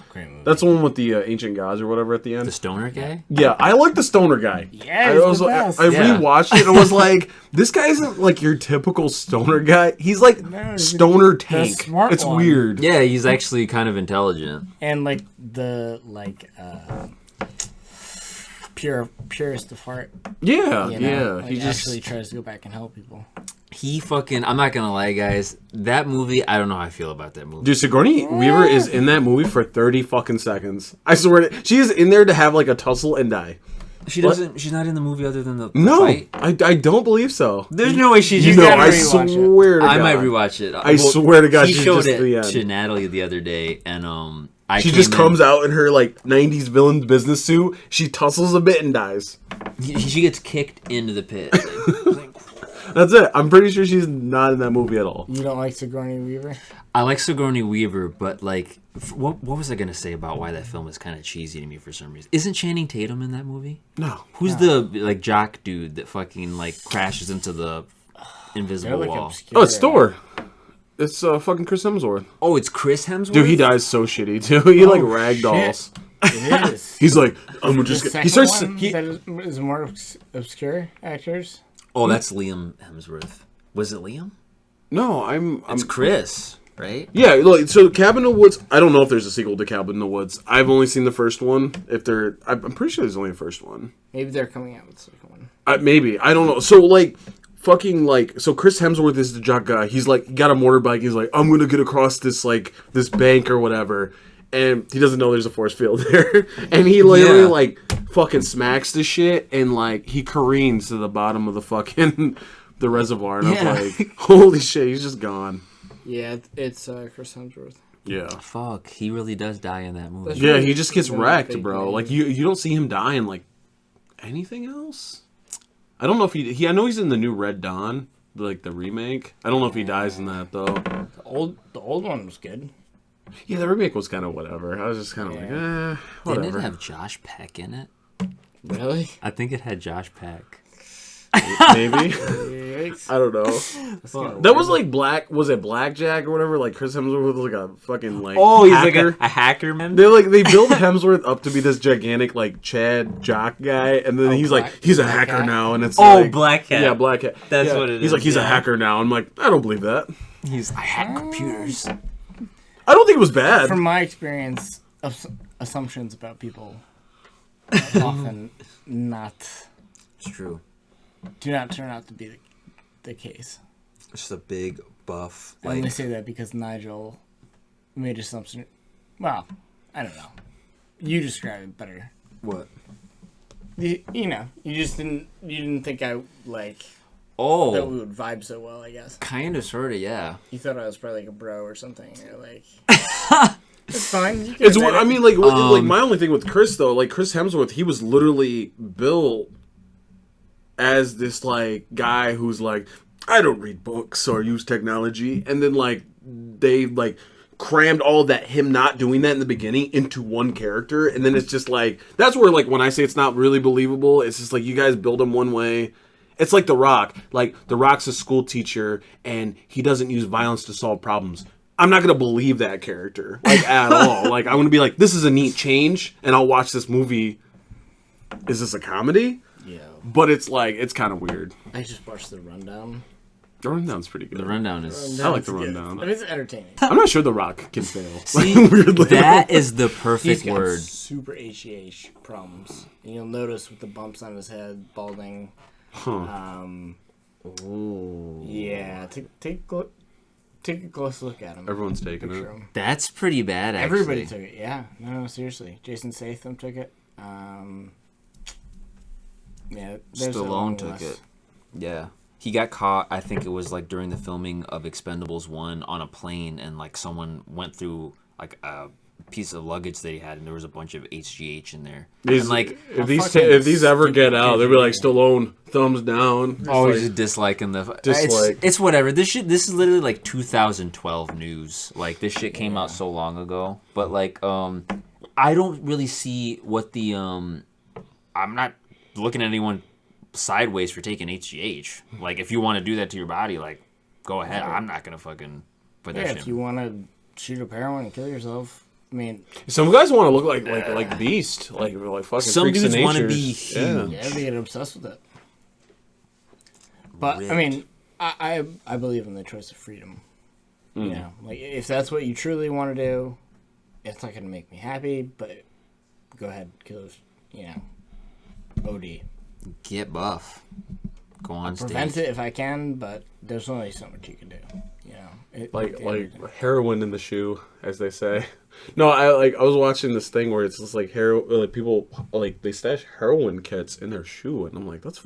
Great movie.
That's the one with the ancient gods or whatever at the end.
The stoner guy?
Yeah, I like the stoner guy.
Yeah,
I
he's the best.
rewatched it and was like, this guy isn't like your typical stoner guy. He's like stoner tank.
smart
It's
one.
weird.
Yeah, he's actually kind of intelligent.
And like the purest of heart.
Yeah,
You know?
yeah.
Like,
He just
actually tries to go back and help people.
He fucking... I'm not gonna lie, guys. That movie, I don't know how I feel about that movie.
dude. Sigourney Weaver is in that movie for 30 fucking seconds. I swear, she is in there to have like a tussle and die.
She doesn't... She's not in the movie other than the
No,
fight?
I don't believe so.
There's no way she's...
You
You
know,
gotta
I
rewatch it.
swear to God.
I might rewatch it.
I swear to God,
he
she's
showed
just the
it
end.
to Natalie the other day, and
She just comes out in her like 90s villain business suit. She tussles a bit and dies.
She gets kicked into the pit.
That's it. I'm pretty sure she's not in that movie at all.
You don't like Sigourney Weaver?
I like Sigourney Weaver, but like, what was I gonna say about why that film is kind of cheesy to me for some reason? Isn't Channing Tatum in that movie?
No.
Who's the like jock dude that fucking like crashes into the invisible wall?
obscure.
Oh, it's Thor. It's fucking Chris Hemsworth.
Oh, it's Chris Hemsworth.
Dude, he dies so shitty too. He like ragdolls.
It is.
He's like, I'm
the
just.
second
He starts.
one that is more obscure actors.
Oh, that's Liam Hemsworth. Was it Liam?
No, I'm.
It's Chris, right?
Yeah, look. So Cabin in the Woods. I don't know if there's a sequel to Cabin in the Woods. I've only seen the first one. If there, I'm pretty sure there's only a first one.
Maybe they're coming out with the second one.
Maybe I don't know. So like. Fucking like, so Chris Hemsworth is the jock guy. He's like, he got a motorbike. He's like, I'm gonna get across this like this bank or whatever, and he doesn't know there's a force field there, and he literally like fucking smacks the shit and like he careens to the bottom of the fucking the reservoir, and I'm like, holy shit, he's just gone.
Yeah, it's Chris Hemsworth.
Yeah.
Fuck, he really does die in that movie.
That's
Yeah,
really
he just gets
really
wrecked,
fake
bro.
movie.
Like you don't see him die in like anything else. I don't know if he. I know he's in the new Red Dawn, like the remake. I don't know if he dies in that though.
The old one was good.
Yeah, the remake was kind of whatever. I was just kind of like, whatever.
Didn't it have Josh Peck in it?
Really?
I think it had Josh Peck.
Maybe. I don't know. That was like Black. Was it Blackjack or whatever? Like Chris Hemsworth was like a fucking like.
Oh, he's
hacker.
like a hacker man.
They build Hemsworth up to be this gigantic like Chad jock guy, and then he's like he's a
Black
hacker
Hat?
now, and it's
Oh,
like,
Black Hat.
Yeah, Black Hat.
That's
Yeah.
what it
He's
is,
like he's a
yeah.
hacker now. I'm like I don't believe that.
I hack computers.
I don't think it was bad.
From my experience, assumptions about people are often
It's true.
do not turn out to be the case.
Just a big buff.
I only say that because Nigel made assumption. Well, I don't know. You describe it better.
What?
You know, you didn't think I like that
Oh,
we would vibe so well. I guess
kind of, sort of, yeah.
you thought I was probably like a bro or something. You're like, it's fine. You can
It's
admit
I
it.
mean like my only thing with Chris though, like Chris Hemsworth, he was literally built as this like guy who's like I don't read books or use technology, and then like they like crammed all that him not doing that in the beginning into one character, and then it's just like that's where like when I say it's not really believable, it's just like you guys build him one way. It's like The Rock. Like The Rock's a school teacher and he doesn't use violence to solve problems. I'm not gonna believe that character like at all. Like I'm gonna be like, this is a neat change, and I'll watch this movie. Is this a comedy?
Yeah.
But it's like it's kind of weird.
I just watched The Rundown.
The Rundown's pretty good.
The rundown is.
I like The
It's good.
Rundown.
I mean, it's entertaining.
I'm not sure The Rock can fail.
See,
Weirdly.
that is the
He's
perfect
got
word.
super HGH problems. And you'll notice with the bumps on his head, balding.
Huh.
Yeah. Take a close look at him.
Everyone's taking
Picture
it.
him.
That's pretty bad, actually.
Everybody took it. Yeah. No, seriously. Jason Statham took it. Yeah. there's a long
Stallone took
list.
it. Yeah. He got caught, I think it was like during the filming of Expendables 1 on a plane, and like someone went through like a piece of luggage that he had, and there was a bunch of HGH in there.
These,
and like,
if these ever get out, they'll be like Stallone, thumbs down.
always just disliking the.
Dislike.
It's whatever. This is literally like 2012 news. Like this shit came out so long ago. But like, I don't really see what the I'm not looking at anyone sideways for taking HGH. Like if you want to do that to your body, like go ahead. I'm not gonna fucking put that shit.
If you want to shoot up heroin and kill yourself. I mean,
some guys want to look like Beast, like fucking.
Some
freaks
dudes
of
want to
nature.
be huge.
yeah, they get obsessed with it. But
Ripped.
I mean, I believe in the choice of freedom. You know, like if that's what you truly want to do, it's not gonna make me happy. But go ahead, kill. You know, OD.
Get buff. Go on
Prevent
stage.
it if I can, but there's only so much you can do. You know,
Like heroin in the shoe, as they say. No, I was watching this thing where it's just like people like they stash heroin kits in their shoe, and I'm like, that's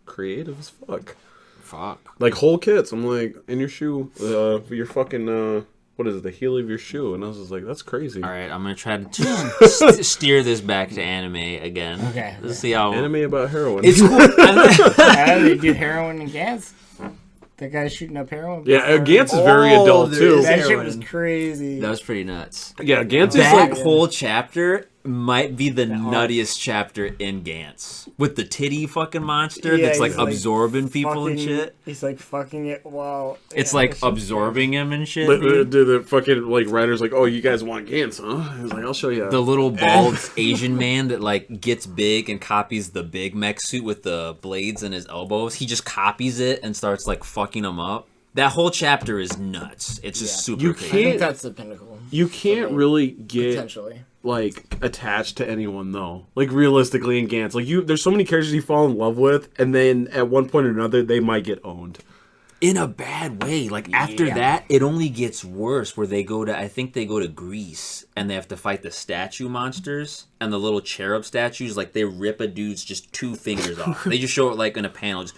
creative as fuck.
Fuck.
Like whole kits. I'm like, in your shoe, your fucking what is it, the heel of your shoe, and I was just like, that's crazy.
All right, I'm gonna try to steer this back to anime again.
Okay.
Let's see how
Anime about heroin.
it's cool.
They do heroin and gas. The guy shooting up heroin.
Yeah, Gantz is very
Oh,
adult
there
too.
is
That shit
heroin.
was crazy.
That was pretty nuts.
Yeah, Gantz is
That
like
whole chapter might be the nuttiest chapter in Gantz. With the titty fucking monster
Yeah,
that's like
he's, like,
absorbing people and shit.
He's like fucking it while
It's
yeah,
like
that shit's
absorbing him and shit.
the,
dude.
the fucking like writers like, oh, you guys want Gantz, huh? He's like, I'll show you.
The little bald Asian man that like gets big and copies the big mech suit with the blades in his elbows. He just copies it and starts like fucking him up. That whole chapter is nuts. It's just super
You
crazy.
I think
can't-
that's the pinnacle.
You can't really get
Potentially.
like attached to anyone though. Like realistically in Gantz, like there's so many characters you fall in love with, and then at one point or another they might get owned.
In a bad way. Like after that, it only gets worse. Where they go to, I think they go to Greece and they have to fight the statue monsters and the little cherub statues. Like they rip a dude's just 2 fingers off. They just show it like in a panel. Just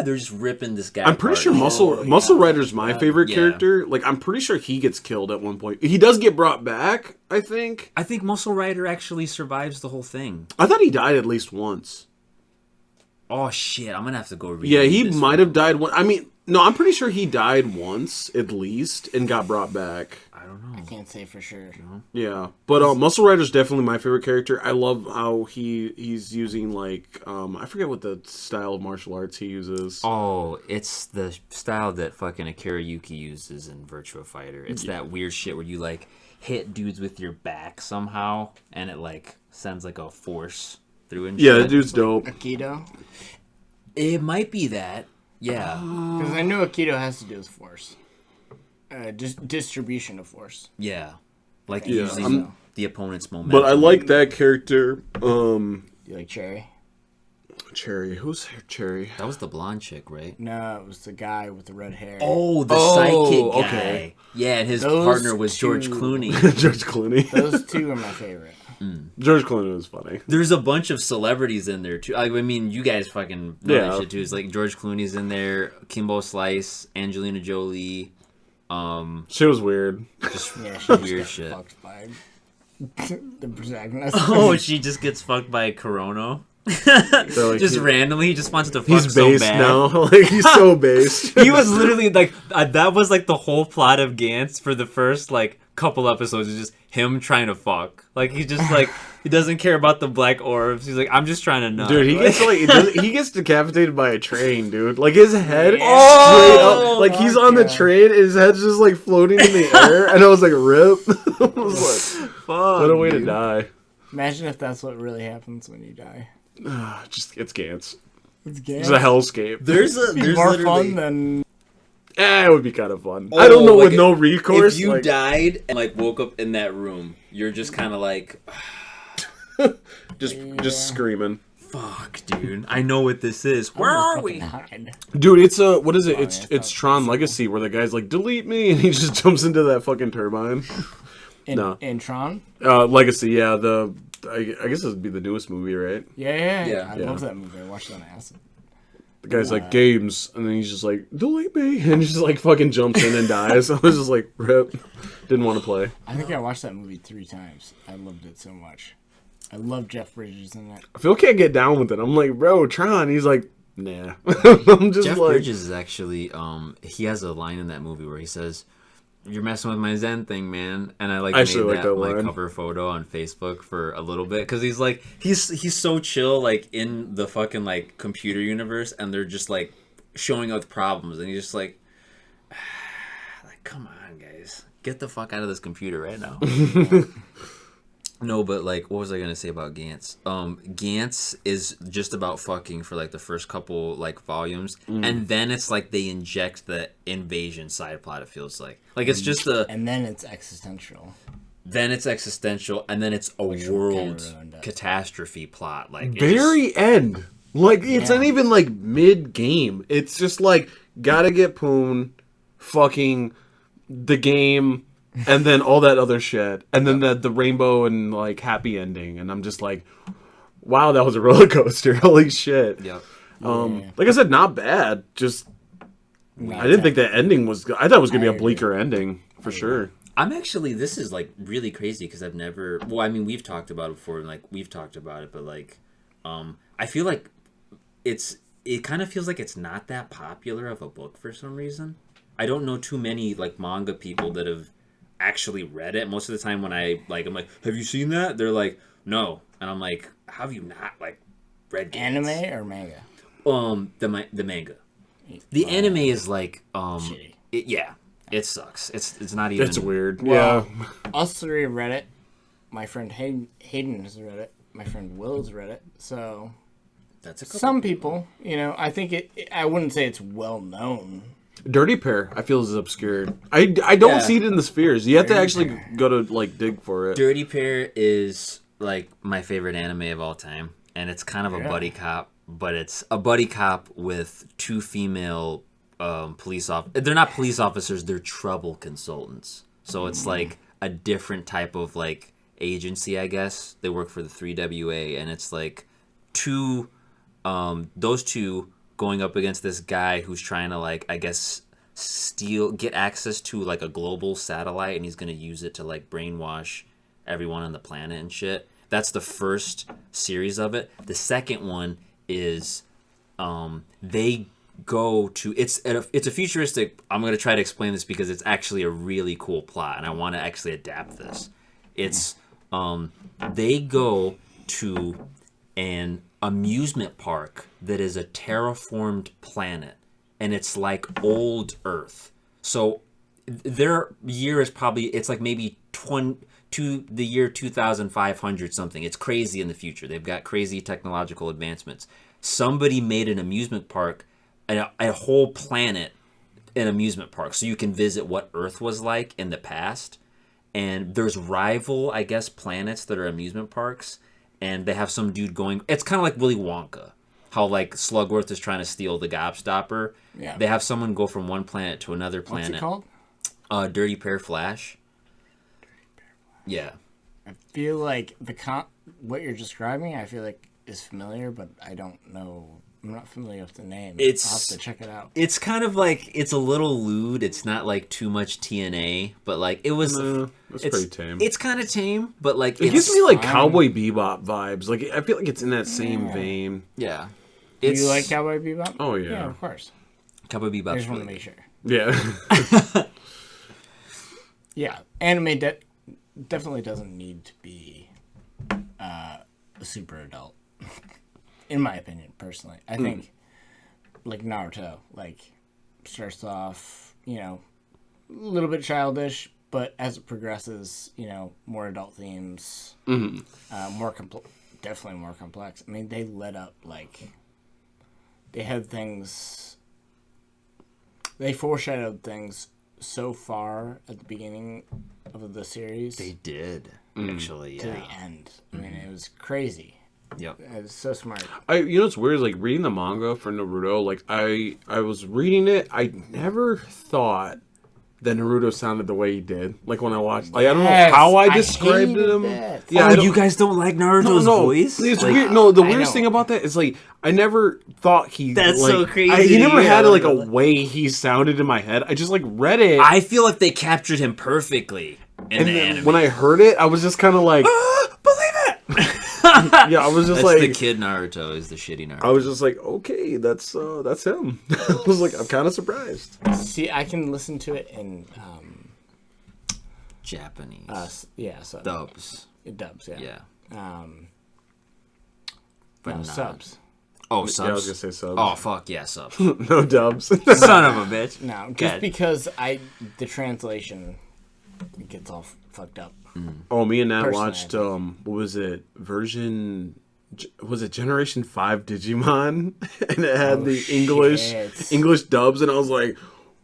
they're just ripping this guy.
I'm pretty sure
apart.
Muscle Rider's my favorite
Yeah.
character. Like I'm pretty sure he gets killed at one point. He does get brought back, I think.
I think Muscle Rider actually survives the whole thing.
I thought he died at least once.
Oh shit! I'm gonna have to go read.
Yeah, he
this
might have died one. I mean, no, I'm pretty sure he died once at least and got brought back.
I don't know.
I can't say for sure.
Yeah, but Muscle Rider's definitely my favorite character. I love how he's using like I forget what the style of martial arts he uses.
Oh, it's the style that fucking Akira Yuki uses in Virtua Fighter. It's that weird shit where you like hit dudes with your back somehow, and it like sends like a force through and
Yeah,
shit.
that dude's dope.
Aikido?
It might be that. Yeah.
Because I know Aikido has to do with force. Just distribution of force.
Yeah. Like
Yeah,
using the opponent's momentum.
But I like that character.
You like Cherry?
Cherry. Who's Cherry?
That was the blonde chick, right?
No, it was the guy with the red hair.
Oh, the sidekick guy.
okay.
Yeah, and his
Those
partner was George
two-
Clooney.
George Clooney.
Those two are my favorite.
George Clooney was funny.
There's a bunch of celebrities in there too. I mean, you guys fucking know that
Yeah.
shit too. It's like George Clooney's in there, Kimbo Slice, Angelina Jolie.
She was weird.
Just
Yeah, she just
weird
got
shit.
fucked by the protagonist.
Oh, she just gets fucked by a Corona.
So, like,
Just
he-
randomly, he just wants to fuck
He's
so
based
bad.
now. Like he's so based.
He was literally like that was like the whole plot of Gantz for the first like couple episodes is just him trying to fuck. Like he just like he doesn't care about the black orbs. He's like, I'm just trying to nut.
Dude, he gets like he gets decapitated by a train, dude. Like his head
Oh,
straight up, like he's on the
yeah.
train, and his head's just like floating in the air, and I was like, "Rip!" I was like,
Fuck,
"What a way to
dude.
die!"
Imagine if that's what really happens when you die.
Just it's Gantz.
It's gay.
It's a hellscape.
There's
more
literally
fun than
It would be kind of fun. I don't know
like,
with no recourse.
If you
like,
died and like woke up in that room, you're just kind of like,
just screaming,
fuck, dude. I know what this is. Where are we?
hide.
dude. It's a what is it?
Oh,
It's
yeah,
it's Tron Legacy where the guy's like, "Delete me," and he just jumps into that fucking turbine. No.
In Tron?
Legacy, yeah. I guess this would be the newest movie, right?
Yeah.
Yeah.
I
Yeah.
love that movie. I watched it on acid.
The guy's like, games, and then he's just like, delete me, and he just like fucking jumps in and dies. I was just like, rip. Didn't want to play.
I think I watched that movie 3 times. I loved it so much. I love Jeff Bridges in it.
Phil can't get down with it. I'm like, bro, Tron. He's like, nah. I'm just
Jeff
like,
Bridges is actually, he has a line in that movie where he says, "You're messing with my Zen thing, man." And I like made that my cover photo on Facebook for a little bit because he's like, he's so chill, like in the fucking like computer universe, and they're just like showing up problems, and he's just like, come on, guys, get the fuck out of this computer right now. No, but like, what was I gonna say about Gantz? Gantz is just about fucking for like the first couple like volumes, and then it's like they inject the invasion side plot. It feels like it's just
and then it's existential.
Then it's existential, and then it's a world catastrophe plot. Like
very end. Like it's not even like mid game. It's just like gotta get Poon, fucking the game. And then all that other shit. And then the rainbow and, like, happy ending. And I'm just like, wow, that was a roller coaster. Holy shit.
Yep.
Like I said, not bad. Just, I didn't think the ending was good. I thought it was going to be a bleaker ending, for sure.
I'm actually, this is, like, really crazy because I've never, well, I mean, we've talked about it before, and, like, we've talked about it, but, like, I feel like it kind of feels like it's not that popular of a book for some reason. I don't know too many, like, manga people that have actually read it. Most of the time when I'm like, have you seen that? They're like, no. And I'm like, how have you not like read
Anime or manga?
The manga. The anime is like it sucks. It's not even,
it's weird.
Well, us 3 have read it. My friend Hayden has read it. My friend Will has read it. So
that's a couple.
Some people, I think I wouldn't say it's well known.
Dirty Pair, I feel, is obscured. I don't see it in the spheres. You have to actually go to, like, dig for it.
Dirty Pair is, like, my favorite anime of all time. And it's kind of a buddy cop, but it's a buddy cop with 2 female police officers. They're not police officers, they're trouble consultants. So it's, like, a different type of, like, agency, I guess. They work for the 3WA, and it's, like, those 2... going up against this guy who's trying to, like, I guess, get access to, like, a global satellite, and he's going to use it to, like, brainwash everyone on the planet and shit. That's the first series of it. The second one is they go to... It's a futuristic... I'm going to try to explain this because it's actually a really cool plot, and I want to actually adapt this. It's... they go to an amusement park that is a terraformed planet, and it's like old Earth. So their year is probably, it's like maybe to the year 2500 something. It's crazy in the future. They've got crazy technological advancements. Somebody made an amusement park, a whole planet, an amusement park, so you can visit what Earth was like in the past. And there's rival, I guess, planets that are amusement parks. And they have some dude going... It's kind of like Willy Wonka. How, like, Slugworth is trying to steal the Gobstopper. Yeah. They have someone go from one planet to another planet.
What's it called?
Dirty Pair Flash. Yeah.
I feel like what you're describing, I feel like, is familiar, but I don't know... I'm not familiar with the name. I'll have to check it out.
It's kind of like... It's a little lewd. It's not, like, too much TNA. But, like, it was...
It's pretty tame.
It's kind of tame, but, like...
It gives me, like, Cowboy Bebop vibes. Like, I feel like it's in that same vein.
Yeah.
Do you like Cowboy Bebop?
Oh, yeah.
Yeah, of course.
Cowboy Bebop.
I just want to make sure.
Yeah.
Yeah. Anime definitely doesn't need to be super adult. In my opinion, personally. I think, like Naruto, like, starts off, a little bit childish, but as it progresses, more adult themes, definitely more complex. I mean, they led up, like, they had things, they foreshadowed things so far at the beginning of the series.
They did, actually,
to the end. I mean, it was crazy.
Yep.
It's so smart.
What's weird is, like, reading the manga for Naruto, like, I was reading it, I never thought that Naruto sounded the way he did. Like when I watched, like I don't know how I described him.
That.
Yeah,
Oh, you guys don't like Naruto's voice?
It's
Like,
weird. No, the weirdest
know.
thing about that is like I never thought he.
That's
like,
so crazy.
He never
Yeah,
had like a
literally.
way he sounded in my head. I just like read it,
I feel like they captured him perfectly in
and
the
then
anime.
when I heard it, I was just kind of like,
believe it.
yeah, I was just
That's
like,
the kid Naruto is the shitty Naruto.
I was just like, okay, that's him. I was like, I'm kind of surprised.
See, I can listen to it in
Japanese
dubs.
dubs.
Dubs, yeah.
Yeah.
But
not-
subs.
Oh,
Yeah, I was
subs.
gonna say subs.
Oh fuck yeah, subs.
No dubs.
Son of a bitch.
No, just
Good.
because the translation gets all fucked up.
Oh, me and Nat
Personally,
watched
I
what was it? Was it Generation 5 Digimon? And it had the
shit.
English dubs, and I was like,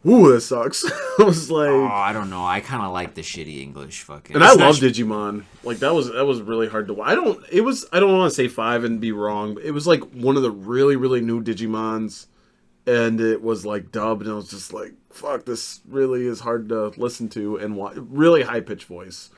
ooh, that sucks. I was like,
Oh, I don't know. I kind of like the shitty English fucking.
and I
It's not
love
sh-
Digimon. Like that was really hard to watch. I don't want to say 5 and be wrong, but it was like one of the really, really new Digimons, and it was like dubbed, and I was just like, fuck, this really is hard to listen to and watch. Really high pitched voice.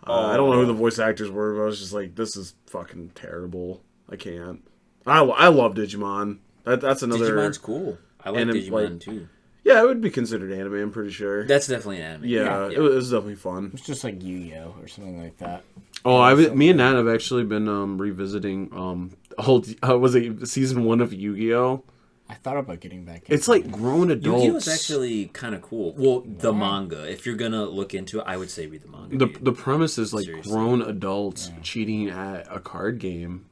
I don't know who the voice actors were, but I was just like, this is fucking terrible. I can't. I love Digimon. That's another.
Digimon's cool. I like
and
Digimon
like-
too.
Yeah, it would be considered anime. I'm pretty sure.
That's definitely an anime.
yeah, it was definitely fun.
It's just like Yu-Gi-Oh or something like that.
Oh, me and Nat have actually been revisiting whole was it season 1 of Yu-Gi-Oh.
I thought about getting back.
It's like grown adults.
Yu-Gi-Oh is actually kind of cool. Well, the manga. If you're gonna look into it, I would say read the manga.
the premise is like
Seriously.
grown adults cheating at a card game,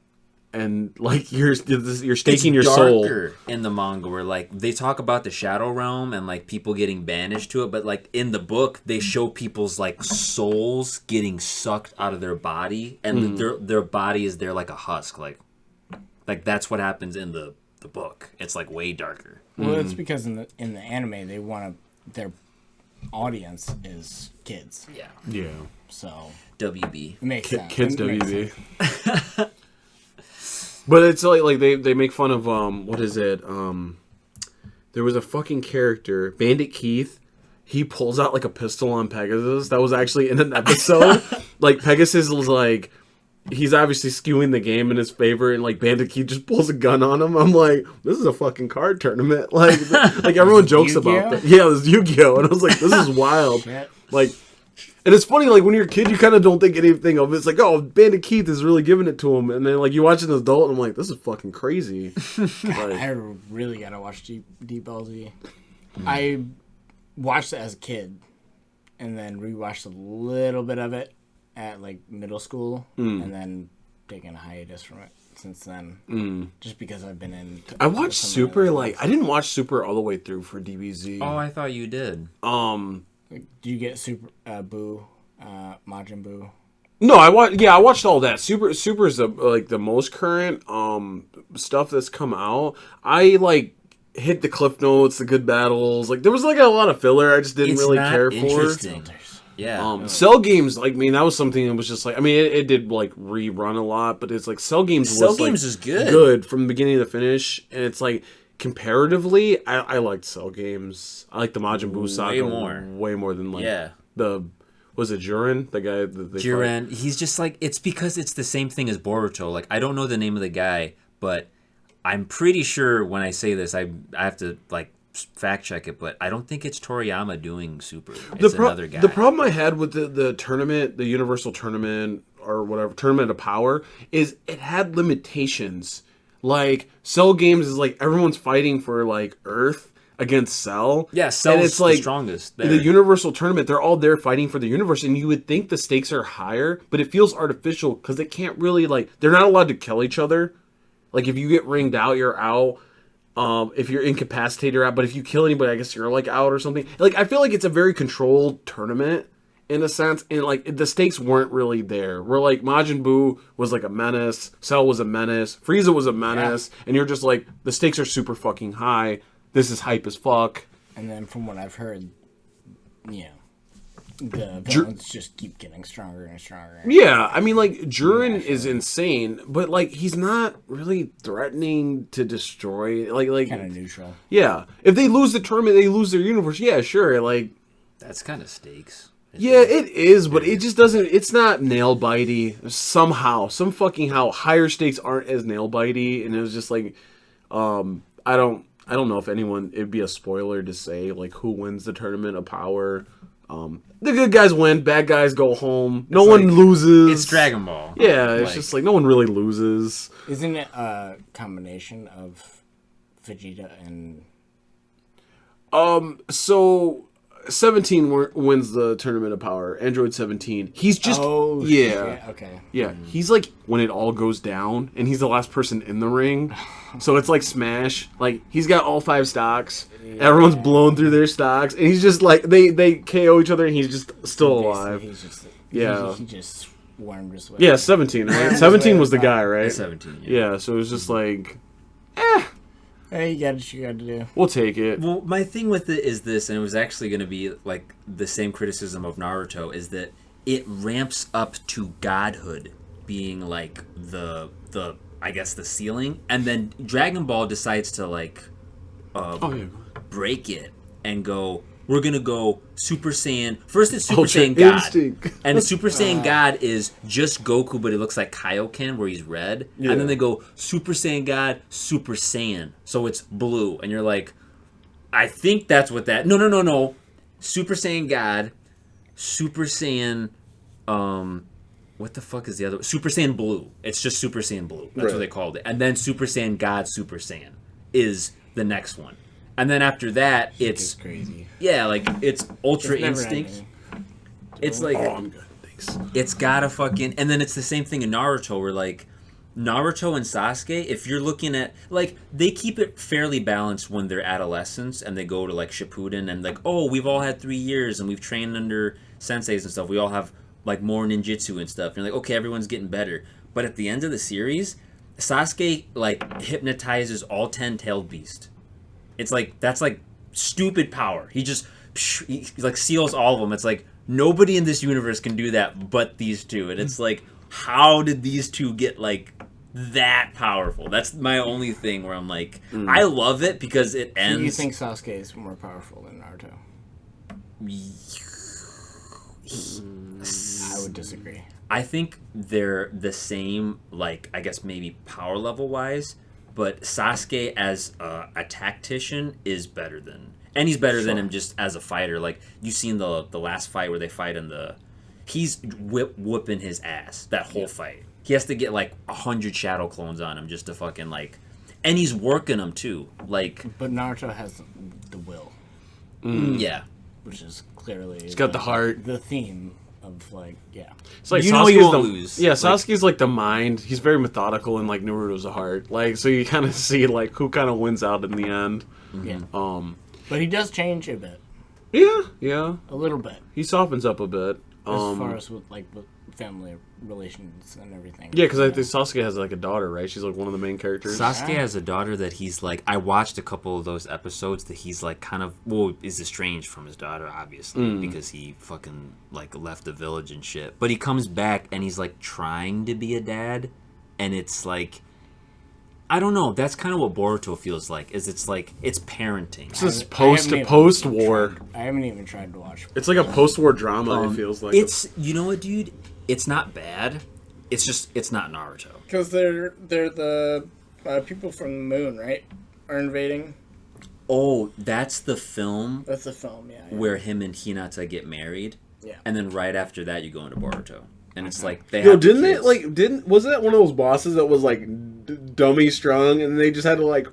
and like you're staking your
it's
soul.
darker in the manga where like they talk about the shadow realm and like people getting banished to it, but like in the book they show people's like souls getting sucked out of their body, and their body is there like a husk, like that's what happens in the book. It's like way darker.
Well, it's because in the anime they want their audience is kids,
Yeah.
Yeah,
so
WB.
it makes sense.
kids
It makes
WB.
sense.
But it's like they make fun of what is it? There was a fucking character, Bandit Keith. He pulls out like a pistol on Pegasus. That was actually in an episode. Like Pegasus was like, he's obviously skewing the game in his favor, and like Bandit Keith just pulls a gun on him. I'm like, this is a fucking card tournament. Like everyone jokes about
Yu-Gi-Oh?
that. Yeah, it was Yu-Gi-Oh, and I was like, this is wild.
Shit.
Like, and it's funny, like when you're a kid, you kind of don't think anything of it. It's like, oh, Bandit Keith is really giving it to him, and then like you watch an adult, and I'm like, this is fucking crazy.
I really gotta watch Deep LZ. I watched it as a kid, and then rewatched a little bit of it at like middle school, and then taken a hiatus from it since then. Just because I've been in.
I watched Super, like I didn't watch Super all the way through for DBZ.
Oh, I thought you did.
Like, do you get Super Boo, Majin Buu?
No, I watched all that. Super is the most current stuff that's come out. I like hit the cliff notes, the good battles. Like there was like a lot of filler I just didn't
It's
really
not
care for.
interesting. Yeah.
Cell games, like, I mean, that was something that was just like, I mean, it did like rerun a lot, but it's like Cell games
Cell
was
games
like,
is good.
good from the beginning to the finish, and it's like comparatively, I liked Cell games. I like the Majin Buu saga way more than like
Yeah.
was it Jurin, the guy that they
Jiren, he's just like, it's because it's the same thing as Boruto. Like, I don't know the name of the guy, but I'm pretty sure when I say this, I have to like fact check it, but I don't think it's Toriyama doing Super. It's another guy.
The problem I had with the tournament, the Universal Tournament or whatever, Tournament of Power, is it had limitations. Like, Cell games is like everyone's fighting for like Earth against Cell.
Yeah, Cell's
and it's like
the strongest there.
The Universal Tournament, they're all there fighting for the universe, and you would think the stakes are higher, but it feels artificial because they can't really, like, they're not allowed to kill each other. Like, if you get ringed out, you're out. If you're incapacitated, you're out. But if you kill anybody, I guess you're like out or something. Like, I feel like it's a very controlled tournament in a sense, and like the stakes weren't really there. Where like Majin Buu was like a menace, Cell was a menace, Frieza was a menace, and you're just like, the stakes are super fucking high. This is hype as fuck.
And then from what I've heard, yeah, the villains just keep getting stronger and stronger.
Yeah, I mean, like, Jurin is insane, but, like, he's not really threatening to destroy, like,
Kind of neutral.
yeah. If they lose the tournament, they lose their universe, yeah, sure, like,
That's kind of stakes.
Yeah, it is, but it just doesn't. It's not nail bitey somehow. Some fucking how higher stakes aren't as nail bitey, and it was just like, I don't know if anyone. It'd be a spoiler to say like who wins the tournament of power. The good guys win, bad guys go home. No one loses.
It's Dragon Ball.
Yeah, it's just like no one really loses.
Isn't it a combination of Vegeta and?
So 17 wins the tournament of power. Android 17. He's just
Yeah. Okay.
Yeah, he's like when it all goes down, and he's the last person in the ring. So it's like Smash. Like he's got all 5 stocks. Yeah. Everyone's blown through their stocks, and he's just like they KO each other, and he's just still alive.
He's just
he
just wormed his way.
Yeah, 17. Right? 17 was the guy, right?
17.
Yeah. So it was just like,
Hey, you got what you got to do.
we'll take it.
Well, my thing with it is this, and it was actually going to be like the same criticism of Naruto, is that it ramps up to godhood being like the I guess the ceiling, and then Dragon Ball decides to like break it and go, we're gonna go Super Saiyan. First it's Super
Ultra
Saiyan God,
Instinct.
and Super Saiyan God is just Goku, but it looks like Kaioken where he's red.
Yeah.
And then they go Super Saiyan God, Super Saiyan, so it's blue, and you're like, I think that's what that. No. Super Saiyan God, Super Saiyan. What the fuck is the other? Super Saiyan Blue. It's just Super Saiyan Blue. That's what they called it. And then Super Saiyan God, Super Saiyan is the next one. And then after that, it's
crazy.
Yeah, like it's Ultra
It's
Instinct. It's like
I'm good. Thanks.
it's gotta fucking. And then it's the same thing in Naruto, where like Naruto and Sasuke, if you're looking at like they keep it fairly balanced when they're adolescents and they go to like Shippuden and like, oh, we've all had 3 years and we've trained under senseis and stuff. We all have like more ninjutsu and stuff. And you're like, okay, everyone's getting better. But at the end of the series, Sasuke like hypnotizes all 10 tailed beasts. It's like that's like stupid power. He just he like seals all of them. It's like nobody in this universe can do that but these two. And it's like, how did these two get like that powerful? That's my only thing where I'm like, I love it because it ends.
Do you think Sasuke is more powerful than Naruto? I would disagree.
I think they're the same, like, I guess maybe power level wise, but Sasuke as a tactician is better than, and he's better than him just as a fighter. Like, you've seen the last fight where they fight in he's whooping his ass that whole fight. He has to get like 100 shadow clones on him just to fucking like, and he's working them too. Like,
but Naruto has the will.
Yeah.
Which is clearly
He's got the heart.
The theme of like, yeah.
It's like
You know
Sasuke's
you won't lose.
Yeah,
Like-
Sasuke's like the mind. He's very methodical, and like Naruto's a heart. Like, so you kind of see like who kind of wins out in the end.
Yeah. But he does change a bit.
Yeah.
A little bit.
He softens up a bit.
As far as with family relations and everything.
Yeah, because I think Sasuke has like a daughter, right? She's like one of the main characters.
Sasuke has a daughter that he's like, I watched a couple of those episodes that he's like kind of, well, is estranged from his daughter, obviously, because he fucking like left the village and shit. But he comes back and he's like trying to be a dad, and it's like, I don't know. That's kind of what Boruto feels like. It's like it's parenting.
This is post war.
I haven't even tried to watch.
It's like a post war drama. It feels like
It's, you know what, dude? It's not bad. It's just it's not Naruto.
Because they're the people from the moon, right? Are invading.
Oh, that's the film
That's the film, yeah.
where him and Hinata get married.
Yeah.
And then right after that, you go into Boruto, and it's like they
Yo,
have the
didn't
kids.
it like wasn't that one of those bosses that was like dummy strong, and they just had to like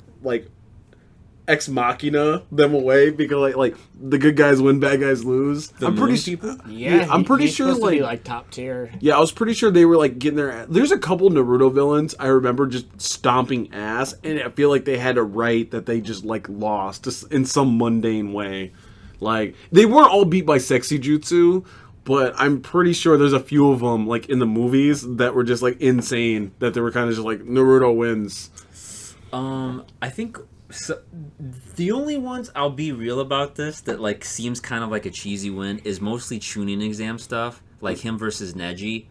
ex machina them away because like the good guys win, bad guys lose. I'm pretty sure.
Yeah,
I'm pretty
he's
sure
supposed to be,
like
top tier.
yeah, I was pretty sure they were like getting their. There's a couple Naruto villains I remember just stomping ass, and I feel like they had a right that they just like lost just in some mundane way. Like they weren't all beat by sexy jutsu, but I'm pretty sure there's a few of them like in the movies that were just like insane. That they were kind of just like Naruto wins.
I think so, the only ones I'll be real about this that like seems kind of like a cheesy win is mostly tuning exam stuff, like him versus Neji.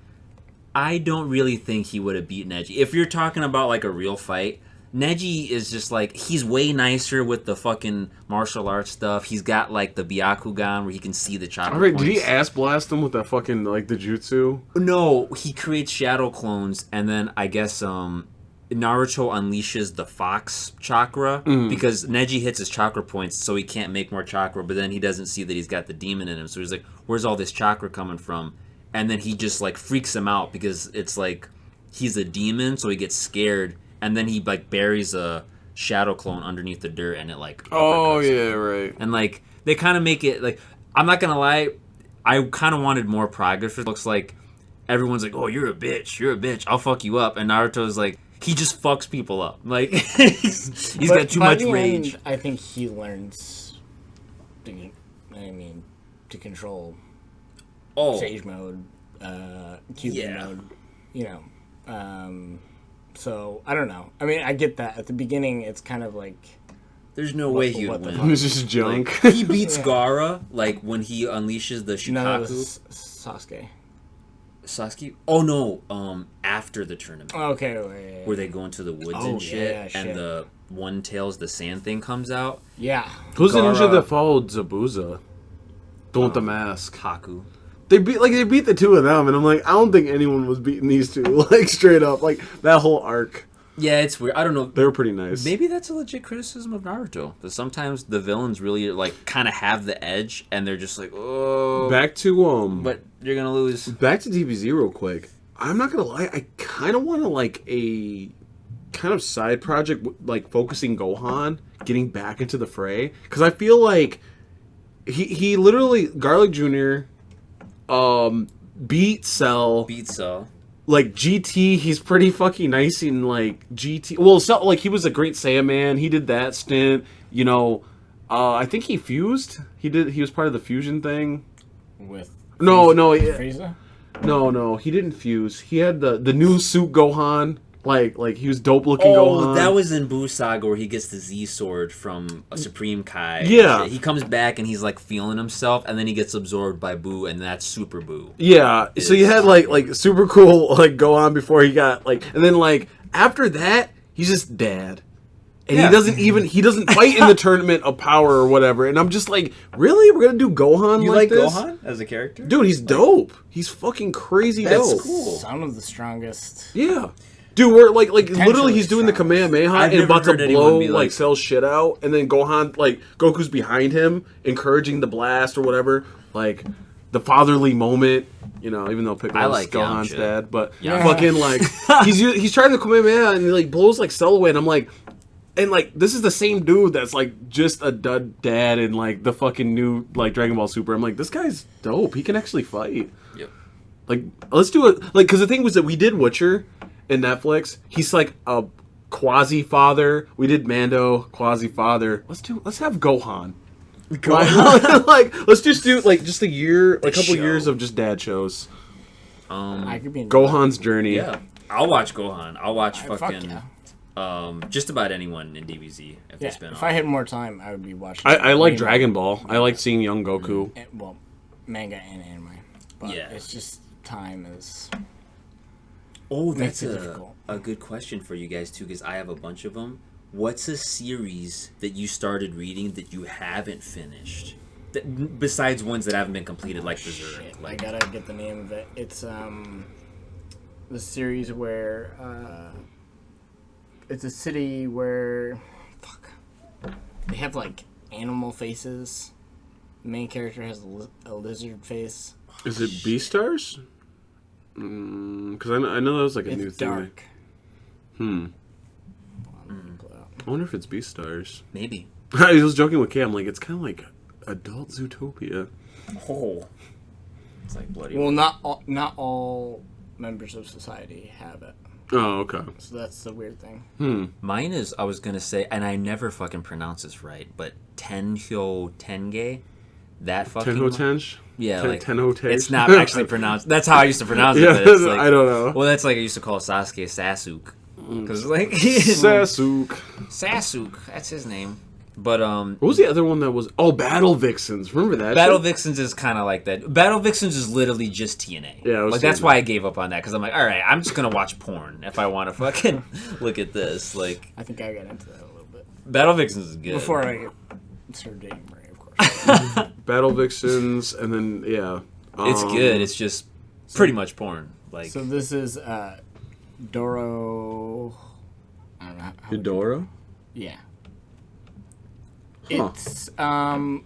I don't really think he would have beat Neji. If you're talking about like a real fight, Neji is just like, he's way nicer with the fucking martial arts stuff. He's got like the Byakugan where he can see the chakra
Alright,
points.
did he ass blast him with that fucking, like, the jutsu?
No, he creates shadow clones, and then I guess Naruto unleashes the fox chakra because Neji hits his chakra points, so he can't make more chakra. But then he doesn't see that he's got the demon in him, so he's like, "Where's all this chakra coming from?" And then he just like freaks him out because it's like he's a demon, so he gets scared, and then he like buries a shadow clone underneath the dirt, and it like
Oh,
uppercuts him.
yeah, right.
And like they kind of make it like, I'm not gonna lie, I kind of wanted more progress. It looks like everyone's like, "Oh, you're a bitch, I'll fuck you up," and Naruto's like, he just fucks people up. Like he's
But
got too
by
much
the
rage.
end, I think he learns to control
Oh,
Sage mode, Cupid
Yeah.
mode, you know. So I don't know. I mean, I get that. At the beginning, it's kind of like
there's no way he
what
would
the
It
win.
was just junk.
Like, he beats Gaara like when he unleashes the
no, that
Shikaku.
was Sasuke.
Sasuke? Oh no, after the tournament.
Okay, wait.
Where they go into the woods
Oh,
and shit,
yeah, shit.
and the One Tails, the sand thing comes out.
Yeah.
Who's the ninja
Gaara.
that followed Zabuza? The one with the mask.
Haku.
They beat the two of them, and I'm like, I don't think anyone was beating these two, like, straight up. Like, that whole arc.
Yeah, it's weird. I don't know.
They were pretty nice.
Maybe that's a legit criticism of Naruto. That sometimes the villains really like kind of have the edge, and they're just like, oh,
Back to
but you're gonna lose.
back to DBZ real quick. I'm not gonna lie, I kind of want to like a kind of side project, like focusing Gohan getting back into the fray, because I feel like he literally Garlic Jr. Beat Cell.
Beat Cell.
Like GT, he's pretty fucking nice in like GT. Well, it's not like he was a great Saiyaman. He did that stint. You know, I think he fused. He was part of the fusion thing.
With
No,
Frieza?
no, he didn't fuse. He had the new suit Gohan. Like he was dope looking
Oh,
Gohan.
that was in Buu Saga where he gets the Z sword from a Supreme Kai. and
Yeah.
shit. He comes back and he's like feeling himself, and then he gets absorbed by Buu, and that's Super Buu.
Yeah, so you had like super cool like Gohan before he got like, and then like after that he's just dad, and
Yeah.
he doesn't fight in the tournament of power or whatever. And I'm just like, really, we're gonna do Gohan
You
like
like
this?
Gohan as a character?
Dude, he's dope. He's fucking crazy
That's
dope.
cool.
Son of the strongest.
Yeah. Dude, we're like literally
Potentially
he's doing the
strong.
Kamehameha
I've
and
never
about to
heard anyone
blow
be
like
like-
Cell's shit out, and then Gohan, like Goku's behind him, encouraging the blast or whatever. Like the fatherly moment, you know, even though Piccolo's
I like
Gohan's
Yamcha.
dad, but
Yeah.
fucking like he's trying the Kamehameha and he like blows like Cell away, and I'm like, and like this is the same dude that's like just a dud dad in like the fucking new like Dragon Ball Super. I'm like, this guy's dope. He can actually fight.
Yep.
Like, let's do it. Like, because the thing was that we did Witcher in Netflix. He's like a quasi father. We did Mando, quasi father. Let's have Gohan. Like, let's just do like just a couple
show.
years of just dad shows.
I could be in
Gohan's journey.
Yeah. I'll watch Gohan. I'll watch
Fuck
fucking
yeah.
just about anyone in DBZ if they
Yeah,
spin
if
off.
I had more time, I would be watching.
I like
anime.
Dragon Ball. I like seeing young Goku.
Well, manga and anime. But
Yeah.
it's just time is.
Oh,
Makes
that's
it difficult.
a good question for you guys too, because I have a bunch of them. What's a series that you started reading that you haven't finished? That, besides ones that haven't been completed, like Berserk.
Shit, I
Like,
gotta get the name of it. It's the series where it's a city where they have like animal faces. The main character has a lizard face.
Is it Beastars? Because I know that was like a new
It's
thing.
dark.
I wonder if it's Beastars.
maybe.
I was joking with Cam. Like, it's kind of like adult Zootopia.
Oh. It's like bloody.
Well, not all members of society have it.
Oh, okay.
So that's the weird thing.
Mine is, I was going to say, and I never fucking pronounce this right, but Tenhyo Tenge. That fucking.
Tenho Tench?
Yeah, like
Tenho Tench?
it's not actually pronounced. That's how I used to pronounce it.
Yeah,
But it's like,
I don't know.
Well, that's like I used to call Sasuke Sasuke, because like
Sasuke.
Sasuke, that's his name. But
What was the other one that was? Oh, Battle Vixens. Remember that?
Battle
shit?
Vixens is kind of like that. Battle Vixens is literally just TNA.
Yeah, I was
like that's
saying
why
that.
I gave up on that because I'm like, all right, I'm just gonna watch porn if I want to fucking look at this. Like
I think I got into that a little bit
Battle Vixens is good.
before I started dating Marie, of course.
Battle Vixens, and then yeah,
It's good. It's just pretty much porn. Like
So this is Doro. I don't know.
Eudora.
Yeah.
Huh.
It's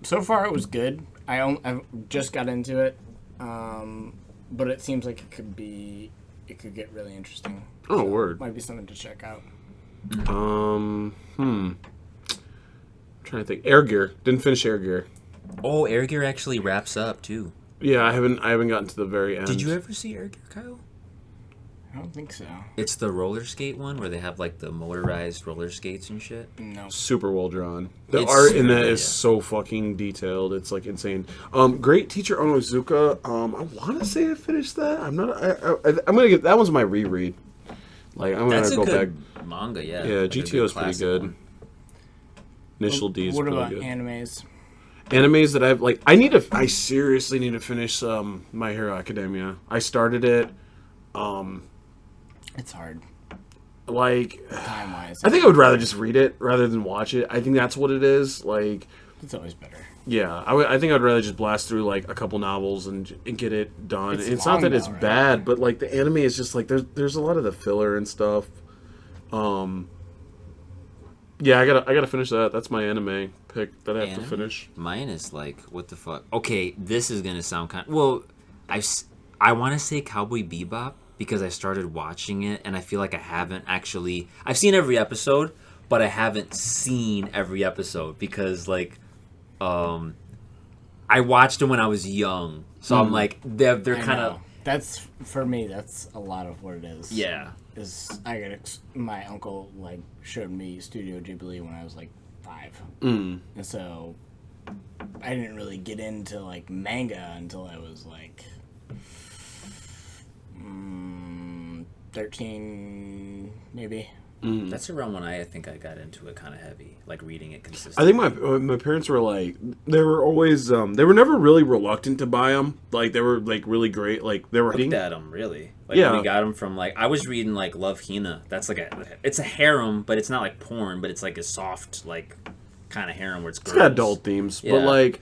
so far it was good. I just got into it, but it seems like it could get really interesting.
Oh, word.
Might be something to check out.
Trying to think. Air Gear. Didn't finish Air Gear.
oh, Air Gear actually wraps up too.
Yeah, I haven't gotten to the very end.
Did you ever see Air Gear, Kyle?
I don't think so.
It's the roller skate one where they have like the motorized roller skates and shit.
No.
Super well drawn. The
It's
art in
super
that
good,
is
yeah.
so fucking detailed. It's like insane. Great Teacher Onozuka. I want to say I finished that. I'm not. I'm gonna get that one's my reread. Like I'm
That's
gonna
a
go
good
back.
manga, yeah.
Yeah,
Like a
GTO is pretty
classic
good.
one.
Initial D is
What
really
about
good.
animes?
Animes that I've like. I seriously need to finish My Hero Academia. I started it.
It's hard
Like
time wise.
I think I would rather just read it rather than watch it. I think that's what it is. Like.
It's always better.
Yeah, I think I'd rather just blast through like a couple novels and get it done.
It's
It's not
long,
that it's
though, right?
bad, but like the anime is just like there's a lot of the filler and stuff. Yeah, I gotta finish that. That's my anime pick that I have to
Anime?
finish.
Mine is like, what the fuck? Okay, this is gonna sound kind. Well, I want to say Cowboy Bebop because I started watching it and I feel like I haven't actually. I've seen every episode, but I haven't seen every episode because like, I watched them when I was young, so I'm like they're
I
kind
know.
of
That's for me. That's a lot of what it is.
yeah.
Is my uncle like showed me Studio Ghibli when I was like 5,
Mm.
and so I didn't really get into like manga until I was like 13, maybe.
That's around when I think I got into it kind of heavy, like reading it
I
consistently.
think my parents were like they were always they were never really reluctant to buy them. Like they were like really great. Like they were
Looked at them really. Like
Yeah.
we got them from like I was reading like Love Hina. That's like it's a harem, but it's not like porn, but it's like a soft like kind of harem where it's
it's
girls.
got adult themes, but
Yeah.
like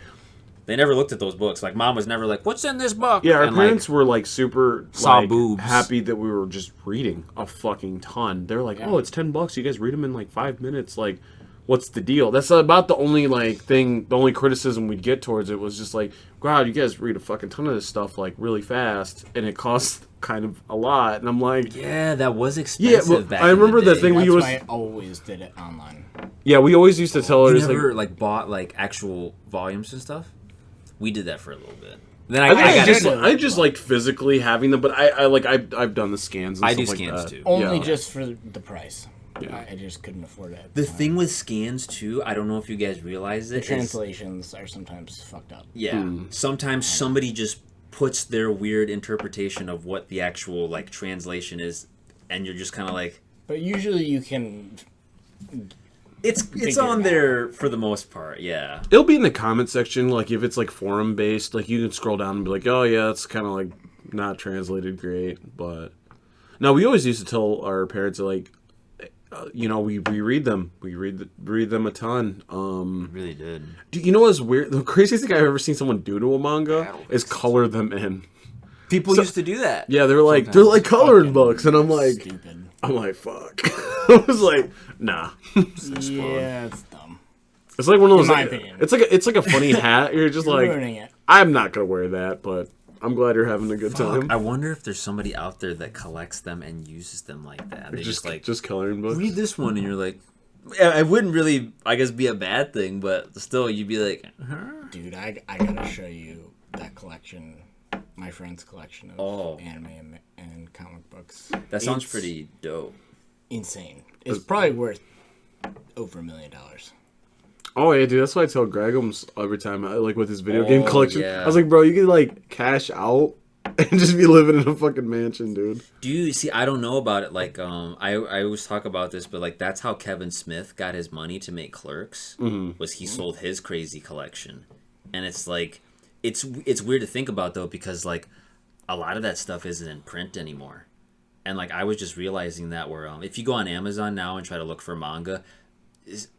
They never looked at those books. Like mom was never like, "What's in this book?"
yeah, our
And,
parents were like super
saw
like,
boobs.
happy that we were just reading a fucking ton. They're like, oh, it's $10. You guys read them in like 5 minutes. Like, what's the deal? That's about the only like thing. The only criticism we'd get towards it was just like, wow, you guys read a fucking ton of this stuff like really fast, and it costs kind of a lot. And I'm like,
yeah, that was
yeah.
expensive.
Well,
back
I
in
remember
the
the
day.
thing we
That's
was
why I always did it online.
yeah, we always used to tell her
You
it's
never
like.
like bought like actual volumes and stuff. We did that for a little bit. Then
I think
got
I just like physically having them, but I've done the scans. And
I
stuff
do
like
scans
that.
too.
Only
Yeah.
just for the price.
Yeah.
I just couldn't afford it.
The thing with scans too, I don't know if you guys realize
The
it. is-
translations are sometimes fucked up.
Yeah. Sometimes somebody just puts their weird interpretation of what the actual like translation is, and you're just kind of like,
But usually you can.
it's
Figure
on
it out.
there for the most part. Yeah.
It'll be in the comment section, like if it's like forum based, like you can scroll down and be like, oh yeah, it's kind of like not translated great, but no, we always used to tell our parents like, we reread them, we read them a ton.
Really did.
You know what's weird? The craziest thing I've ever seen someone do to a manga is color them in.
People used to do that.
Yeah, they're like colored books, and I'm like,
Stupid.
fuck. I was like, nah.
Yeah, it's dumb.
It's like one of those.
In my opinion.
It's like a funny hat. You're just
You're
like,
ruining it.
I'm not gonna wear that, but I'm glad you're having a good
Fuck,
time.
I wonder if there's somebody out there that collects them and uses them like that. They just like
just coloring books.
read this one, and you're like, yeah, it wouldn't really, I guess, be a bad thing, but still, you'd be like, huh?
Dude, I gotta show you that collection. My friend's collection of anime and comic books.
That sounds
It's
pretty dope.
insane. It's probably worth over $1 million.
Oh yeah, dude. That's why I tell Gregums every time, like with his video game collection.
yeah.
I was like, bro, you can like cash out and just be living in a fucking mansion, dude.
Do you see? I don't know about it. Like, I always talk about this, but like that's how Kevin Smith got his money to make Clerks. Was he sold his crazy collection, and it's like, it's weird to think about though because like, a lot of that stuff isn't in print anymore, and like I was just realizing that where if you go on Amazon now and try to look for manga.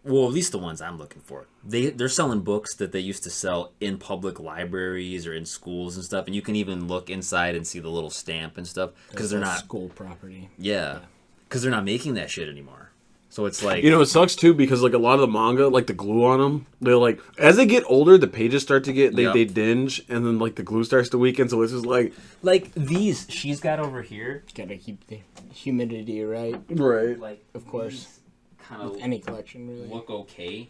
Well, at least the ones I'm looking for. They're selling books that they used to sell in public libraries or in schools and stuff, and you can even look inside and see the little stamp and stuff because they're not
school property.
Yeah, because they're not making that shit anymore. So it's like
it sucks too because like a lot of the manga, like the glue on them, they're like as they get older, the pages start to get they dinge, and then like the glue starts to weaken. So it's just like
these she's got over here.
Gotta keep the humidity right.
Right.
Like
of course.
Kind of
any collection really
look okay,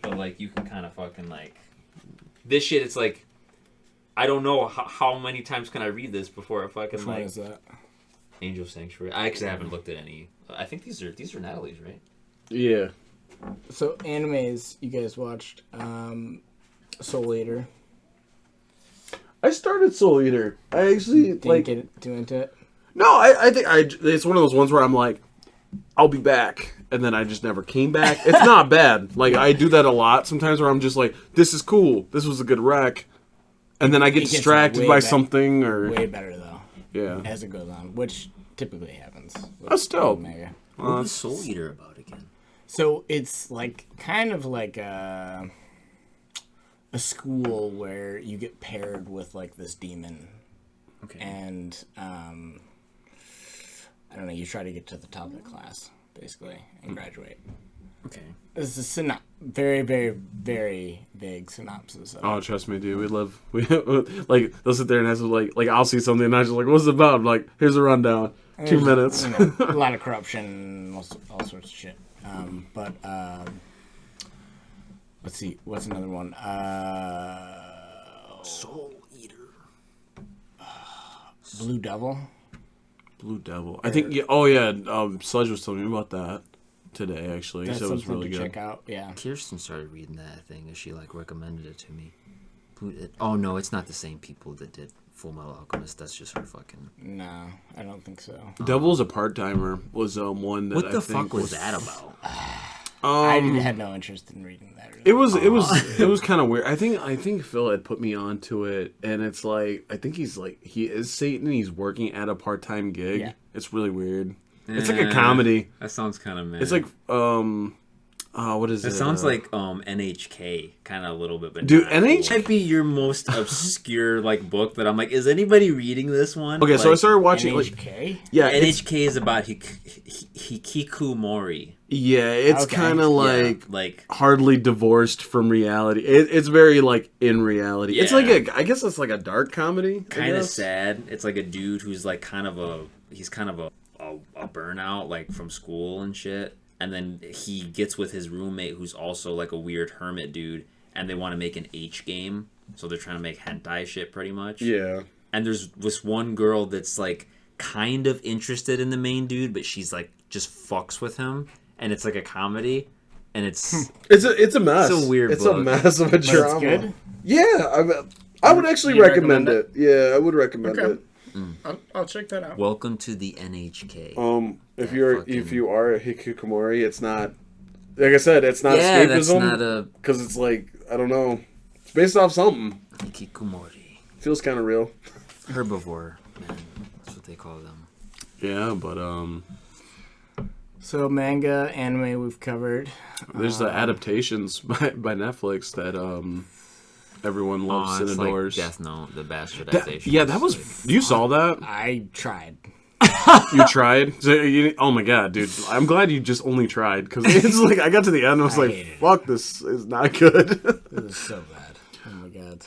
but like you can kind of fucking like this shit. It's like I don't know how many times can I read this before I fucking
Which
like.
one is that?
Angel Sanctuary. I actually haven't looked at any. I think these are Natalie's, right?
Yeah.
So animes you guys watched Soul Eater.
I started Soul Eater. I actually
Didn't get too into it.
No, I think it's one of those ones where I'm like, I'll be back, and then I just never came back. It's not bad. Like I do that a lot sometimes, where I'm just like, this is cool. This was a good rec, and then I get distracted by something or
way better though.
Yeah.
As it goes on, which typically happens.
That's dope.
Manga.
What was Soul Eater about again?
So it's like kind of like a school where you get paired with like this demon.
Okay.
And I don't know, you try to get to the top of the class, basically, and graduate.
Okay.
This is a very, very, very vague synopsis.
Oh, trust me, dude. We like they'll sit there and ask like I'll see something and I just like, what's it about? I'm like, here's a rundown. 2 minutes.
A lot of corruption, all sorts of shit. But let's see, what's another one?
Soul Eater.
Blue Devil.
Blue Devil. I think. Yeah, oh yeah. Sludge was telling me about that today. Actually,
That's
so it was
something
really
to
good.
check out. Yeah.
Kirsten started reading that thing, and she like recommended it to me. Oh no, it's not the same people that did Full Metal Alchemist. That's just her fucking.
No, I don't think so.
Devil's a part timer was one that
What the
I
fuck
think
was that about?
I had no interest in reading that. Really.
It was kind of weird. I think Phil had put me onto it, and it's like I think he is Satan. He's working at a part time gig.
Yeah.
It's really weird. It's like a comedy.
That sounds kind of mad.
It's like what is it?
It sounds like NHK, kind of a little bit. But
dude,
not
NHK
might be your most obscure like book that I'm like, is anybody reading this one?
Okay,
like,
so I started watching
NHK?
yeah,
NHK is about Hikikomori.
Yeah, it's
Okay.
kind of like
like
hardly divorced from reality. It's very like in reality. It's
Yeah.
like I guess it's like a dark comedy.
kind of sad. It's like a dude who's like kind of a burnout like from school and shit. And then he gets with his roommate who's also like a weird hermit dude, and they want to make an H game. So they're trying to make hentai shit pretty much.
Yeah.
And there's this one girl that's like kind of interested in the main dude, but she's like just fucks with him, and it's like a comedy, and it's
It's a mess.
It's a weird
It's
book.
a mess of a
But
drama.
it's good?
Yeah, I would actually
You
recommend
recommend
it. Yeah, I would recommend
Okay.
it.
I'll check that out.
Welcome to the NHK.
If
That
you are a Hikikomori, it's not like I said, it's not
Yeah, that's
escapism
not a
because it's like I don't know, it's based off something.
Hikikomori.
Feels kind of real.
Herbivore, man. That's what they call them.
Yeah, but
So manga, anime we've covered.
there's the adaptations by Netflix that everyone loves and
it's
adores.
like Death Note, the bastardization.
Yeah, that was. You saw that?
I tried.
You tried? Oh my god, dude! I'm glad you just only tried because it's like I got to the end and I was like,
hated it.
"Fuck, this is not good."
It was so bad. Oh my god.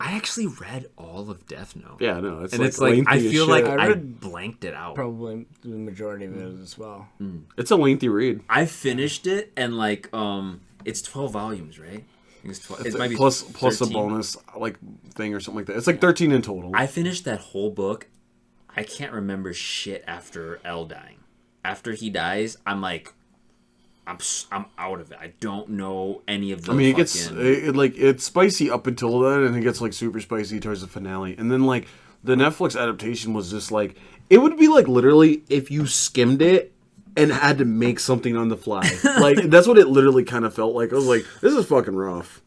I actually read all of Death Note.
Yeah, no, it's
and
like
it's like I
lengthy as
feel
shit.
like
I
I
read
blanked it out.
Probably the majority of it as well.
It's a lengthy read.
I finished it and like it's 12 volumes, right? I think it's 12. It might be
plus a
13.
bonus like thing or something like that. It's like 13 in total.
I finished that whole book. I can't remember shit after L dying. After he dies, I'm like, I'm out of it. I don't know any of the.
I mean, it gets it's spicy up until then, and it gets like super spicy towards the finale, and then like the Netflix adaptation was just like, it would be like literally if you skimmed it and had to make something on the fly. Like, that's what it literally kind of felt like. I was like, this is fucking rough.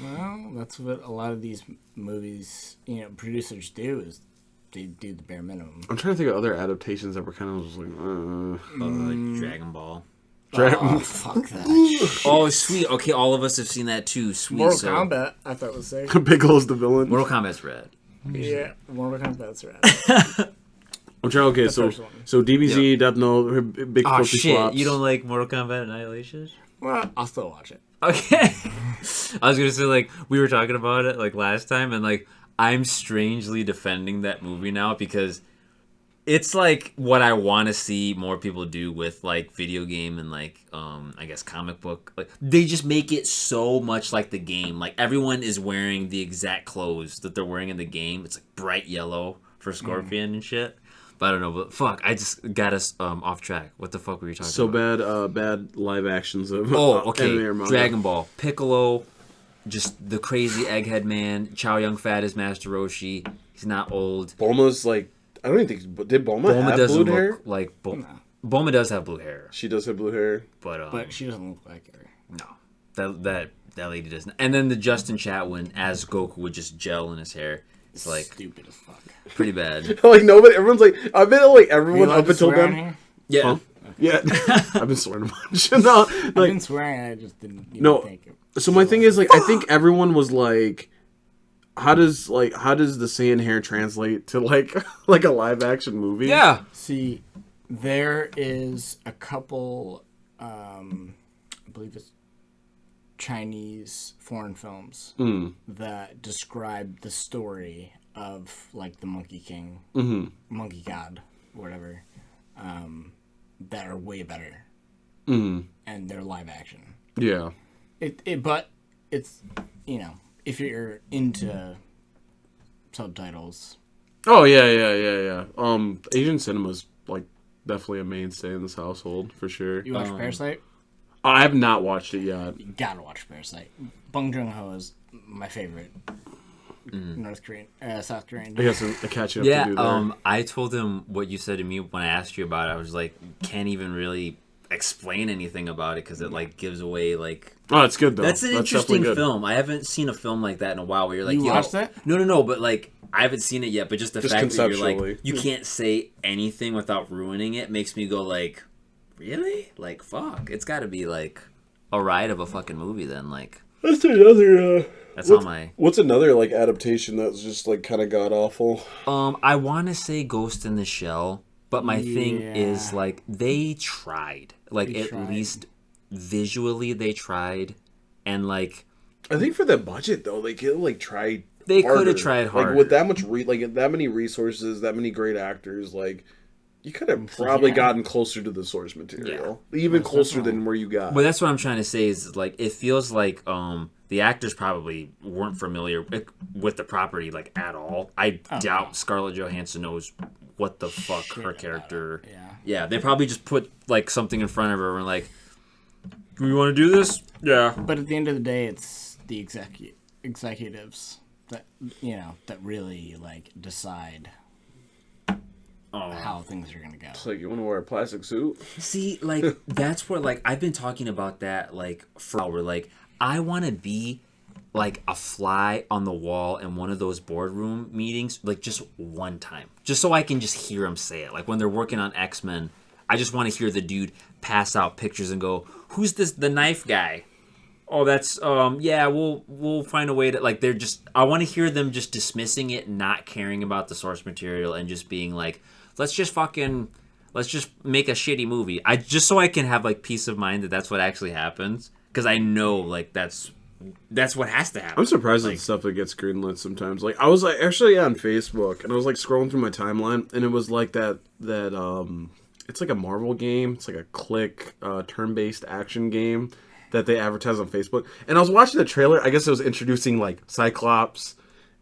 Well, that's what a lot of these movies, producers do, is they do the bare minimum.
I'm trying to think of other adaptations that were kind of just like,
Dragon Ball.
Oh, fuck that.
Oh, sweet. Okay, all of us have seen that too. Sweet.
Mortal Kombat, I thought was sick.
Piccolo's the villain.
Mortal Kombat's rad.
Yeah, Mortal Kombat's rad.
I'm trying. Okay, so
first one.
DBZ, Death Note, her big
Oh
filthy
shit!
flops.
You don't like Mortal Kombat Annihilation?
Well, I'll still watch it.
Okay. I was gonna say, like, we were talking about it like last time, and like I'm strangely defending that movie now because it's like what I want to see more people do with like video game and like I guess comic book. Like they just make it so much like the game. Like everyone is wearing the exact clothes that they're wearing in the game. It's like bright yellow for Scorpion and shit. But I don't know, but fuck, I just got us off track. What the fuck were you talking about?
Bad live actions of
okay.
anime or manga.
Dragon Ball. Piccolo, just the crazy egghead man. Chow Yun Fat is Master Roshi. He's not old.
Bulma's like, I don't even think, did Bulma have
doesn't
blue hair?
look like Bulma does have blue hair,
She does have blue hair.
But she doesn't look like her.
no, that lady doesn't. And then the Justin Chatwin as Goku would just gel in his hair. It's like
Stupid as fuck.
pretty bad.
Like nobody, everyone's like, I bet like everyone up until then.
Yeah.
Huh? Yeah, I've been swearing a bunch. No,
I've
like
been swearing, I just didn't even
no.
think it.
So my thing is like, I think everyone was like, how does the Saiyan hair translate to like a live action movie?
Yeah.
See, there is a couple, I believe it's Chinese foreign films that describe the story of like the Monkey King, Monkey God, whatever, that are way better, and they're live action.
Yeah.
But it's if you're into subtitles.
Oh yeah. Asian cinema's like definitely a mainstay in this household for sure.
You watch Parasite?
I have not watched it yet.
You gotta watch Parasite. Bong Joon-ho is my favorite South Korean.
I guess a catching up to
Yeah.
do there.
I told him what you said to me when I asked you about it. I was like, can't even really explain anything about it because it like gives away like.
Oh, it's good though.
That's an
definitely
interesting
good.
film. I haven't seen a film like that in a while where you're like,
You watched that?
No, but like I haven't seen it yet. But just the
Just
fact that you're
conceptually.
like, you can't say anything without ruining it makes me go like, really? Like fuck, it's got to be like a ride of a fucking movie then. Like
That's another.
that's all my.
What's another like adaptation that's just like kind of god awful?
I want to say Ghost in the Shell, but my thing is
Yeah.
like they tried, like
They
at
tried.
least visually they tried, and like
I think for the budget though, they could like try.
They
harder.
coulda tried harder.
Like with that much like that many resources, that many great actors, like you could have probably gotten closer to the source material, even closer than where you got.
But that's what I'm trying to say is like it feels like the actors probably weren't familiar with the property like at all. I doubt Scarlett Johansson knows what the fuck her character. Yeah, they probably just put like something in front of her and like, do we want to do this? Yeah.
But at the end of the day, it's the executives that that really like decide how things are gonna go.
It's like, you want to wear a plastic suit?
See, like that's where like I've been talking about that like for a while. Where like I want to be like a fly on the wall in one of those boardroom meetings, like just one time, just so I can just hear them say it. Like when they're working on X-Men, I just want to hear the dude pass out pictures and go, "Who's this? The knife guy?" Oh, that's yeah. We'll find a way to like. They're just. I want to hear them just dismissing it, not caring about the source material, and just being like, let's just make a shitty movie. Just so I can have like peace of mind that that's what actually happens, because I know like that's what has to happen.
I'm surprised at the stuff that gets greenlit sometimes. Like I was like actually on Facebook and I was like scrolling through my timeline and it was like that it's like a Marvel game. It's like a click turn-based action game that they advertise on Facebook. And I was watching the trailer. I guess it was introducing like Cyclops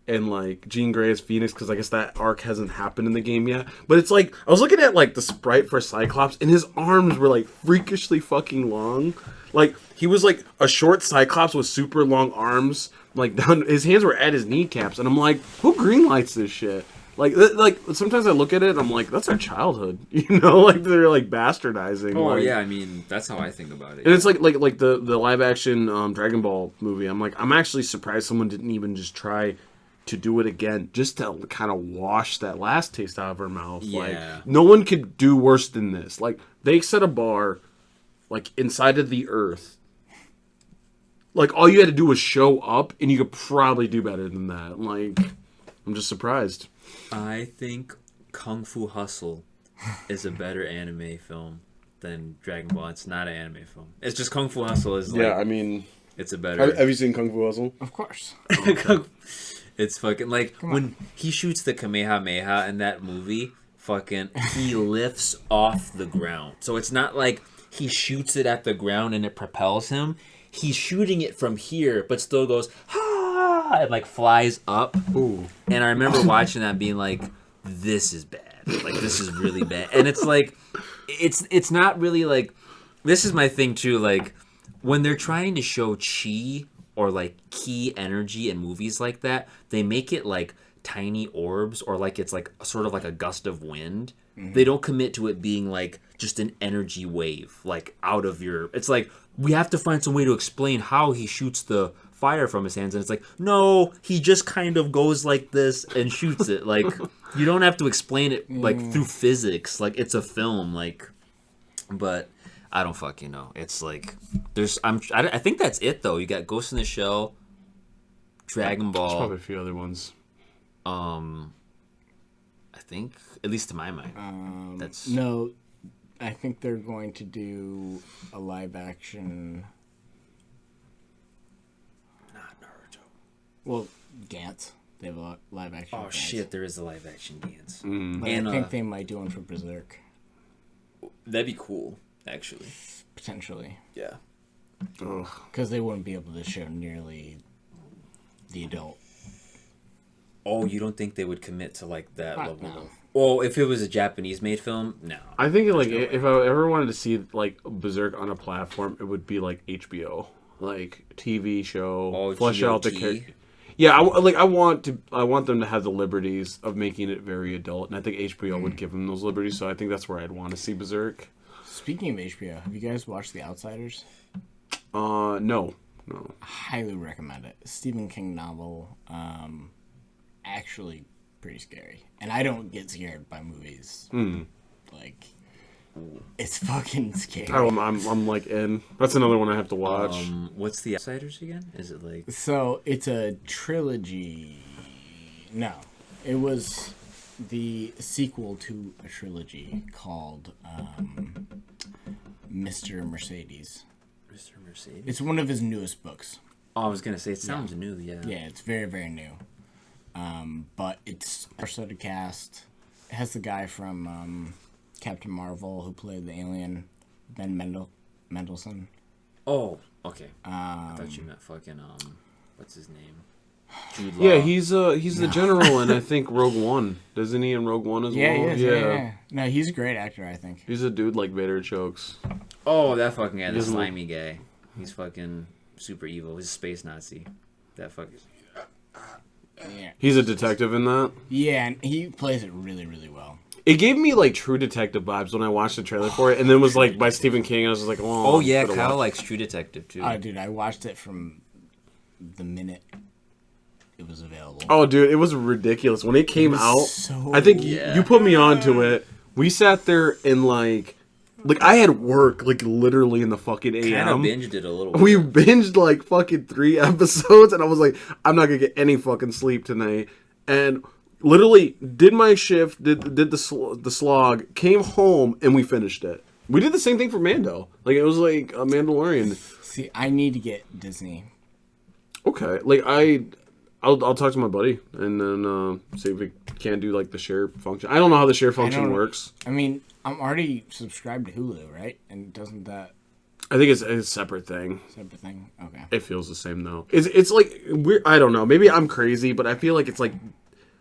and like Jean Grey as Phoenix because I guess that arc hasn't happened in the game yet. But it's like I was looking at like the sprite for Cyclops and his arms were like freakishly fucking long. Like he was like a short Cyclops with super long arms. Like down, his hands were at his kneecaps, and I'm like, who greenlights this shit? Like sometimes I look at it and I'm like, that's our childhood, you know? Like they're like bastardizing.
Oh
like,
yeah, I mean that's how I think about it.
and it's like the live action Dragon Ball movie. I'm like, I'm actually surprised someone didn't even just try to do it again, just to kind of wash that last taste out of her mouth.
Yeah.
Like no one could do worse than this. Like they set a bar, like inside of the earth. Like all you had to do was show up, and you could probably do better than that. Like I'm just surprised.
I think Kung Fu Hustle is a better anime film than Dragon Ball. It's not an anime film. It's just Kung Fu Hustle is like,
Yeah, I mean,
it's a better.
have you seen Kung Fu Hustle?
Of course.
It's fucking like when he shoots the Kamehameha in that movie, fucking he lifts off the ground. So it's not like he shoots it at the ground and it propels him. He's shooting it from here, but still goes, ha, and like flies up.
Ooh.
And I remember watching that being like, this is bad. Like, this is really bad. And it's like, it's not really like, this is my thing too. Like, when they're trying to show chi or like ki energy in movies like that, they make it like tiny orbs or like it's like sort of like a gust of wind. Mm-hmm. They don't commit to it being like just an energy wave, like out of your, it's like, we have to find some way to explain how he shoots the fire from his hands, and it's like, no, he just kind of goes like this and shoots it. Like, you don't have to explain it like through physics, like it's a film, like. But I don't fucking know. It's like I think that's it though. You got Ghost in the Shell, Dragon Ball.
There's probably a few other ones.
I think, at least to my mind, that's
no. I think they're going to do a live action.
not Naruto.
Well, Gantz. They have a live action.
Oh
Gantz.
shit, there is a live action dance.
But
And
I think they might do one for Berserk.
that'd be cool, actually.
Potentially.
Yeah.
Ugh.
Because they wouldn't be able to show nearly the adult.
Oh, you don't think they would commit to like that level?
No.
Of... Well, if it was a Japanese-made film, no.
I think like if I ever wanted to see like Berserk on a platform, it would be like HBO, like TV show,
Oh,
flesh out the
GOT?
character. Yeah, I want them to have the liberties of making it very adult, and I think HBO would give them those liberties. So I think that's where I'd want to see Berserk.
Speaking of HBO, have you guys watched The Outsiders?
No.
Highly recommend it. Stephen King novel. Actually pretty scary. And I don't get scared by movies. Like, it's fucking scary.
I'm like in. That's another one I have to watch.
What's The Outsiders again? Is it like...
So, it's a trilogy. No. It was the sequel to a trilogy called Mr. Mercedes.
Mr. Mercedes?
It's one of his newest books.
Oh, I was going to say, it sounds new, yeah.
Yeah, it's very, very new. But it's a started cast. It has the guy from Captain Marvel who played the alien, Ben Mendelsohn.
Oh, okay. I thought you meant fucking, what's his name? Jude Law.
Yeah, he's the general in I think Rogue One. Doesn't he in Rogue One as
Yeah,
well?
he is. Yeah. No, he's a great actor, I think.
He's a dude like Vader chokes.
Oh, that fucking guy, the
Doesn't-
slimy guy. He's fucking super evil. He's a space Nazi. That fucking...
Yeah.
He's a detective in that.
Yeah, and he plays it really, really well.
It gave me like True Detective vibes when I watched the trailer for it, and then it was like by Stephen King. I was just like,
Oh, yeah,
I'm gonna
Kyle
watch.
likes True Detective, too.
Oh, dude, I watched it from the minute it was available.
Oh, dude, it was ridiculous when it came out.
so
I think
Yeah.
you put me onto it. We sat there and like I had work like literally in the fucking
Kind of
AM.
binged it a little bit.
We binged like fucking 3 episodes, and I was like, I'm not gonna get any fucking sleep tonight. And literally did my shift, did the slog, came home, and we finished it. We did the same thing for Mando. Like it was like a Mandalorian.
See, I need to get Disney.
Okay, like I'll talk to my buddy and then see if we can do like the share function. I don't know how the share function works.
I mean, I'm already subscribed to Hulu, right? And doesn't that
I think it's a separate thing.
separate thing? Okay.
It feels the same though. It's like weird. I don't know. Maybe I'm crazy, but I feel like it's like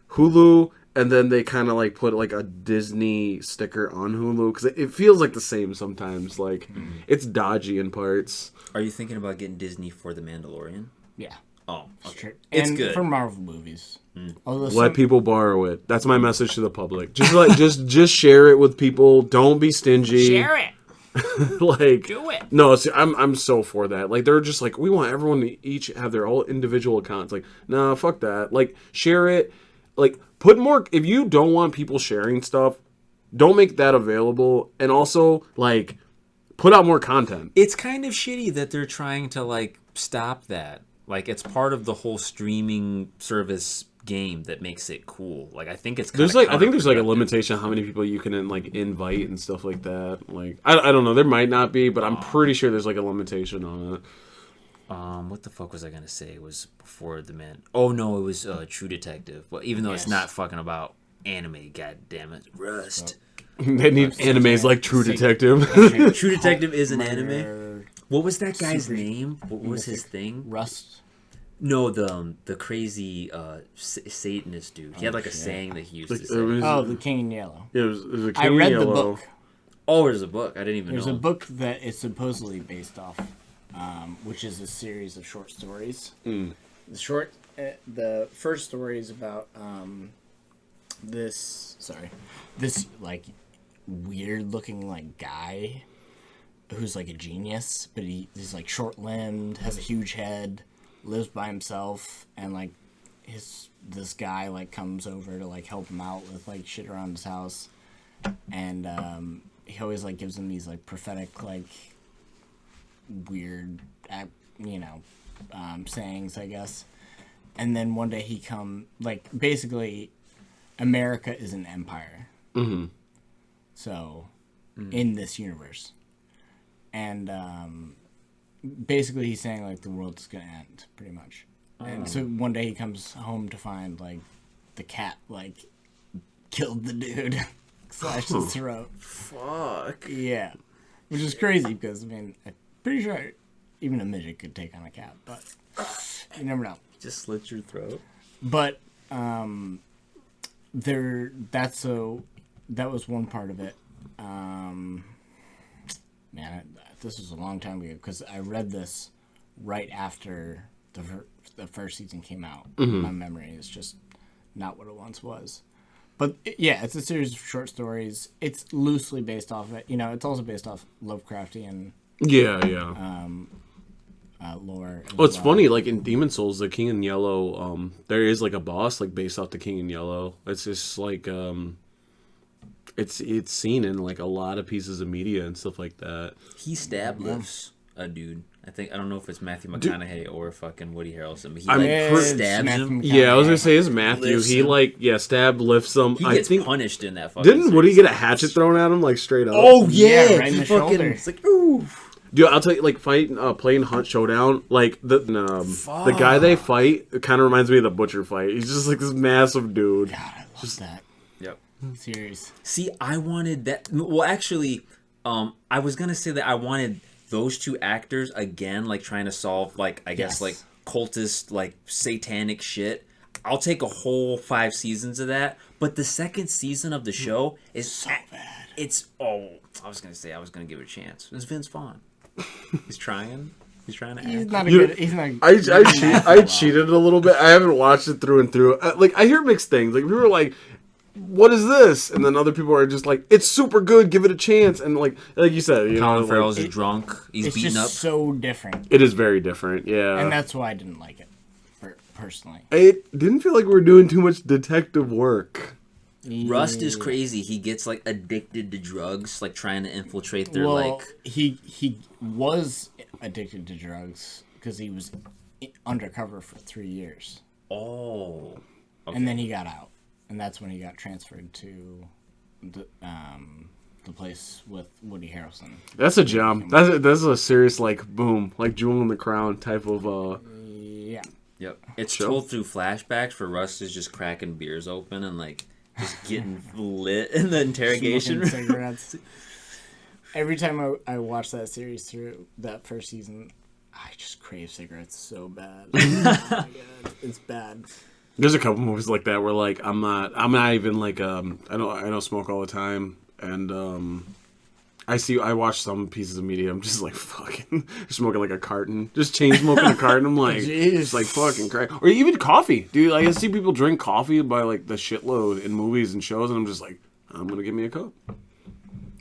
Hulu, and then they kind of like put like a Disney sticker on Hulu because it feels like the same sometimes. Like it's dodgy in parts.
Are you thinking about getting Disney for The Mandalorian?
Yeah.
Oh, okay.
Sure.
It's
And
good.
for Marvel movies. Although
Let people borrow it. That's my message to the public. Just share it with people. Don't be stingy.
Share it.
Like,
Do it.
no, see, I'm so for that. Like, they're just like, we want everyone to each have their whole individual accounts. Like, nah, fuck that. Like, share it. Like, put more. If you don't want people sharing stuff, don't make that available. And also, like, put out more content.
It's kind of shitty that they're trying to like stop that. Like, it's part of the whole streaming service game that makes it cool. Like, I think it's kind
There's
of
I think there's like a limitation on how many people you can like invite and stuff like that. Like, I don't know. There might not be, but I'm pretty sure there's like a limitation on it.
What the fuck was I gonna say? It was before the man. Oh no, it was True Detective. Well, even though it's not fucking about anime, god damn it, Rust.
They need animes like True Detective.
True Detective is an anime. What was that guy's name? What was his thing?
Rust.
No, the crazy Satanist dude. He had like a saying that he used to say.
The King in Yellow.
It was a King
I read
Yellow.
the book.
Oh, there's a book. I didn't even
There's
know.
a book that it's supposedly based off, which is a series of short stories.
The first story is about
This like weird looking like guy who's like a genius, but he's like short limbed, has a huge head, lives by himself, and like this guy like comes over to like help him out with like shit around his house, and he always like gives him these like prophetic like weird sayings, I guess. And then one day he basically America is an empire.
Mm-hmm.
So in this universe, and basically he's saying like the world's gonna end pretty much. And so one day he comes home to find like the cat like killed the dude, slashed his throat.
Fuck.
Yeah, which is crazy because I mean I'm pretty sure even a midget could take on a cat, but you never know.
Just slit your throat.
But that was one part of it. This was a long time ago because I read this right after the first season came out. My memory is just not what it once was. But it's a series of short stories. It's loosely based off it. It's also based off Lovecraftian lore.
Well, it's funny, like in Demon Souls, the King in Yellow, there is like a boss like based off the King in Yellow. It's just like it's seen in like a lot of pieces of media and stuff like that.
He stab lifts a dude. I don't know if it's Matthew McConaughey or fucking Woody Harrelson, but he stabs him.
Yeah, I was gonna say it's Matthew.
Lifts
he
him.
Stab lifts him.
He gets punished in that fucking
Didn't
series.
Woody get a hatchet thrown at him like straight up?
Oh yeah,
right in the
fucking,
shoulder.
it's like ooh.
Dude, I'll tell you, like playing Hunt Showdown, like the guy they fight, it kind of reminds me of the Butcher fight. He's just like this massive dude.
God, I love that
Yep.
series.
See, I wanted that. Well, actually, I was gonna say that I wanted those two actors again, like trying to solve, like I guess, like cultist, like satanic shit. I'll take a whole 5 seasons of that. But the second season of the show is
so bad.
I was gonna give it a chance. It's Vince Vaughn. He's trying to act.
He's not a good. He's not.
I cheated a little bit. I haven't watched it through and through. Like I hear mixed things. Like people are like, "What is this?" And then other people are just like, "It's super good. Give it a chance." And like you said,
Colin Farrell's drunk. He's beaten up.
It's just so different.
It is very different. Yeah,
And that's why I didn't like it, personally.
it didn't feel like we were doing too much detective work.
Rust is crazy. He gets like addicted to drugs, like trying to infiltrate their
he was addicted to drugs because he was undercover for 3 years.
Oh. Okay.
And then he got out, and that's when he got transferred to the place with Woody Harrelson.
That's a jump. That's a serious like boom, like jewel in the crown type of
Yeah.
Yep. It's
show.
told through flashbacks for Rust is just cracking beers open and like just getting lit in the interrogation room.
Smoking cigarettes. Every time I watch that series through that first season, I just crave cigarettes so bad. Oh my God, it's bad.
There's a couple movies like that where like I'm not even like I don't smoke all the time, and I watch some pieces of media. I'm just like fucking smoking like a carton, just chain smoking a carton. I'm like, it's like fucking crazy. Or even coffee, dude. Like, I see people drink coffee by like the shitload in movies and shows, and I'm just like, I'm gonna give me a cup.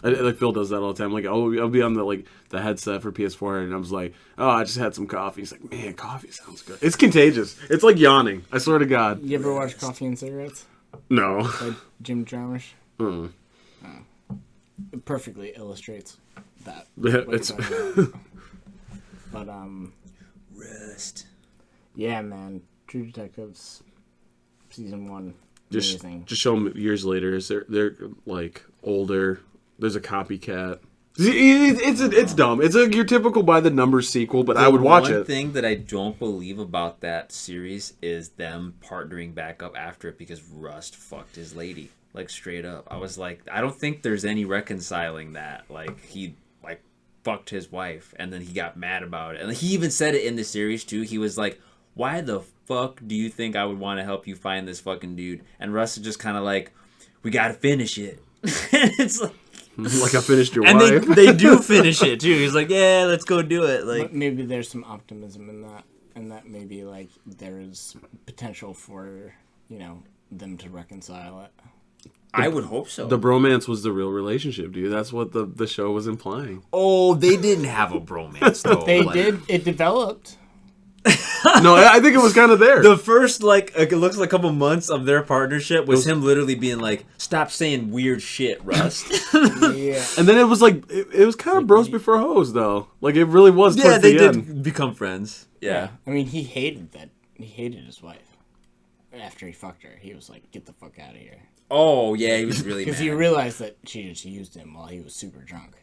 Like Phil does that all the time. Like I'll be on the headset for PS4, and I was like, oh, I just had some coffee. He's like, man, coffee sounds good. It's contagious. It's like yawning. I swear to God.
You ever watch Coffee and Cigarettes?
No.
By Jim Jarmusch?
Mm.
It perfectly illustrates that.
Yeah,
what
it's.
you're talking about. But
Rust.
yeah, man, True Detectives, season 1,
Just
amazing.
show them years later. They're like older. There's a copycat. It's dumb. It's your typical by the numbers sequel, but I would watch it.
One thing that I don't believe about that series is them partnering back up after it because Rust fucked his lady. Like, straight up. I was like, I don't think there's any reconciling that. Like, he like fucked his wife and then he got mad about it. And he even said it in the series too. He was like, why the fuck do you think I would want to help you find this fucking dude? And Russ is just kind of like, we gotta finish it. It's like
I finished your
and
wife.
they do finish it too. He's like, yeah, let's go do it. Like,
But maybe there's some optimism in that, and that maybe like there is potential for them to reconcile it.
I would hope so.
The bromance was the real relationship, dude. That's what the show was implying.
Oh, they didn't have a bromance though.
They
Like,
did. It developed.
No, I think it was kind of there.
The first, like, it looks like a couple months of their partnership was him literally being like, stop saying weird shit, Rust.
Yeah.
And then it was like it was kind of bros before hoes though. Like it really was.
Yeah,
Towards
they
the
did
end.
become friends. Yeah.
I mean, he hated that. He hated his wife. After he fucked her, he was like, "Get the fuck out of here,"
Oh, yeah, he was really
because
mad.
he realized that she just used him while he was super drunk.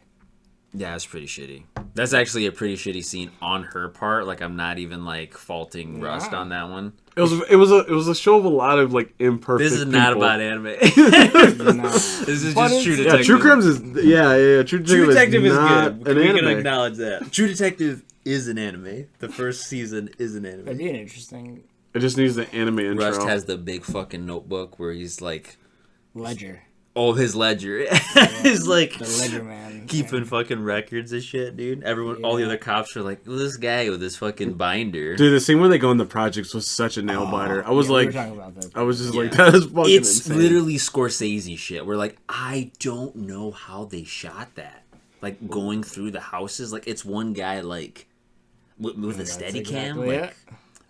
Yeah, it's pretty shitty. That's actually a pretty shitty scene on her part. Like, I'm not even, like, faulting Rust on that one.
It was a show of a lot of like imperfect.
This is not
people.
about anime.
Nah.
This is
But
just True
it's-
Detective.
Yeah, True Crimes is True
True Detective is
not
good.
an
We can
anime.
acknowledge that. True Detective is an anime. The first season is an
That'd
anime.
be an interesting
It just needs the anime intro.
Rust has the big fucking notebook where he's like,
ledger.
oh, his ledger. He's like
The ledger man.
keeping fucking records and shit, dude. Everyone, all the
Yeah.
other cops are like, this guy with this fucking binder.
Dude, the scene where they go in the projects was such a nail biter. I was
Yeah, we were
like,
talking about that.
I was just like,
Yeah.
that is fucking
It's
insane.
literally Scorsese shit. We're like, I don't know how they shot that. Like going through the houses, like it's one guy like with a
That's
steady cam.
exactly
Like,
it.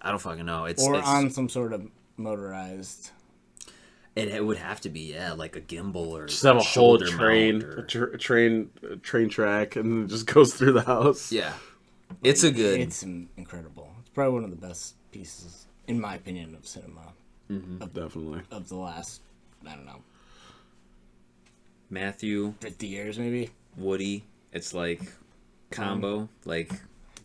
I don't fucking know. It's
Or
it's,
on some sort of motorized.
it would have to be like a gimbal or
just have a whole
shoulder
train,
mount
a train track, and it just goes through the house.
Yeah, it's a good.
It's incredible. It's probably one of the best pieces, in my opinion, of cinema
Definitely.
of the last, I don't know,
Matthew,
50 years maybe.
Woody. It's like combo, like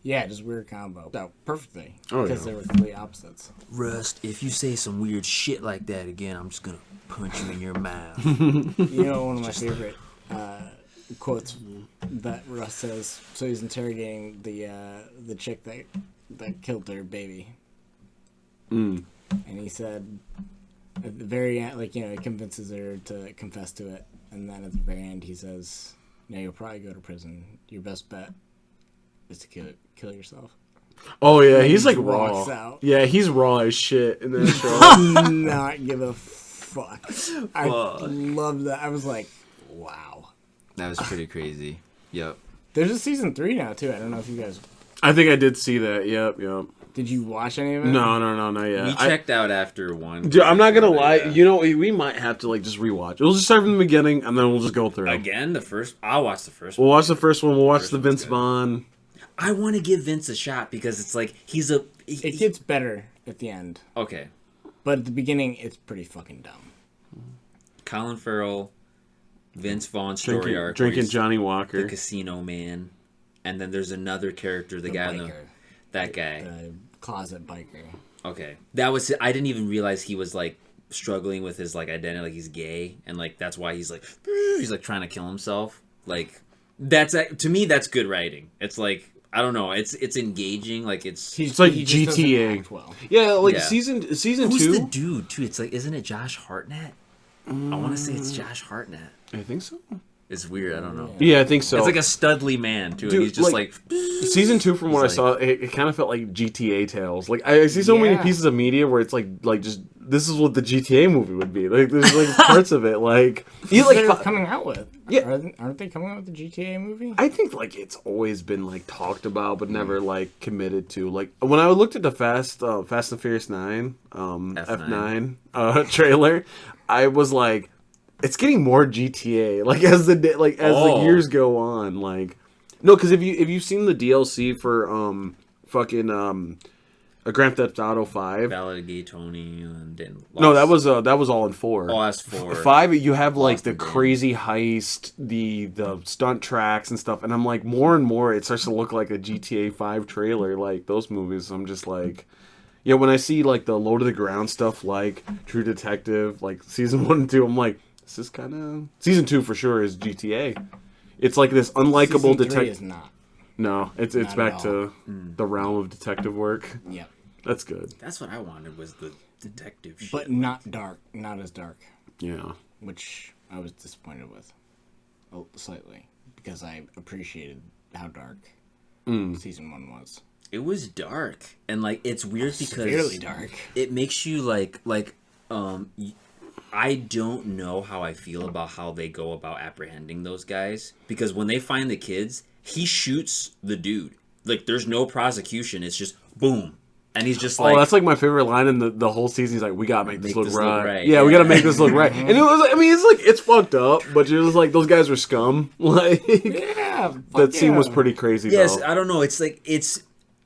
Yeah, just weird combo. No, perfectly.
Oh,
Because
yeah.
they were complete opposites.
Rust. If you say some weird shit like that again, I'm just gonna punch you in your mouth.
You know, one of my favorite quotes that Russ says. So he's interrogating the chick that killed their baby, and he said at the very end, like, he convinces her to confess to it, and then at the very end he says, "No, you'll probably go to prison. Your best bet is to kill yourself."
Oh yeah, he's like
just
raw.
walks out.
Yeah, he's raw as shit in that show.
Not give a fuck. I love that. I was like, wow.
That was pretty crazy. Yep.
There's a season 3 now too. I don't know if you guys
I think I did see that. Yep.
did. You watch any of it?
No, not yet.
We checked out after one.
Dude, I'm not gonna lie.
Yeah.
We might have to like just rewatch. We'll just start from the beginning, and then we'll just go through. 'em.
Again, the first. I'll watch the first
We'll
one.
watch the first one. We'll watch
First
the
one's
Vince
good.
Vaughn.
I want to give Vince a shot because it's like he's a.
It gets better at the end,
Okay.
but at the beginning it's pretty fucking dumb.
Colin Farrell, Vince Vaughn story
Drinking,
arc. where
drinking
he's
Johnny
the
Walker.
casino man, and then there's another character, the guy,
biker,
that guy.
the closet biker.
Okay, that was. I didn't even realize he was like struggling with his like identity, like he's gay, and like that's why he's like trying to kill himself. Like that's to me that's good writing. It's like I don't know. It's engaging. Like it's
It's like
he just doesn't
GTA.
act well.
Yeah, like
Yeah.
season
who's
2.
the dude too? It's like isn't it Josh Hartnett? I want to say it's Josh Hartnett.
I think so.
It's weird. I don't know.
Yeah, I think so.
It's like a studly man too.
Dude,
and he's just
like,
like
season 2, from what I
like-
saw, it kind of felt like GTA tales. Like I see so many
Yeah.
pieces of media where it's like just this is what the GTA movie would be. Like there's like parts of it like
They're coming out with.
Yeah.
Aren't they coming out with the GTA movie?
I think like it's always been like talked about but never like committed to. Like when I looked at the Fast and Furious 9 F9 trailer, I was like, it's getting more GTA. Like as the years go on, like no, because if you've seen the DLC for a Grand Theft Auto 5.
Validate Tony and then
No, that was all in 4.
Oh, that's 4.
5, you have like
Lost
the
the game.
crazy heist, the stunt tracks and stuff, and I'm like, more and more it starts to look like a GTA 5 trailer, like those movies. I'm just like, yeah, when I see like the low to the ground stuff, like True Detective, like season 1 and 2, I'm like, this is kind of season 2 for sure is GTA. It's like this unlikable
Season 3
detective.
is not.
No, it's
Not
back
at
to the realm of detective work.
Yep.
That's good.
That's what I wanted was the detective shit.
But not dark. Not as dark.
Yeah.
Which I was disappointed with. Slightly. Because I appreciated how dark season 1 was.
It was dark, and like it's weird because
Severely dark.
it makes you I don't know how I feel about how they go about apprehending those guys, because when they find the kids, he shoots the dude. Like there's no prosecution. It's just boom. And he's just like,
oh, that's like my favorite line in the whole season. He's like, "We gotta make this look right.
right."
Yeah, we
Yeah.
gotta make this look right." And it was, I mean, it's like it's fucked up, but you're just like, those guys are scum. Like
Yeah.
that scene was pretty crazy.
yes,
though.
I don't know. It's like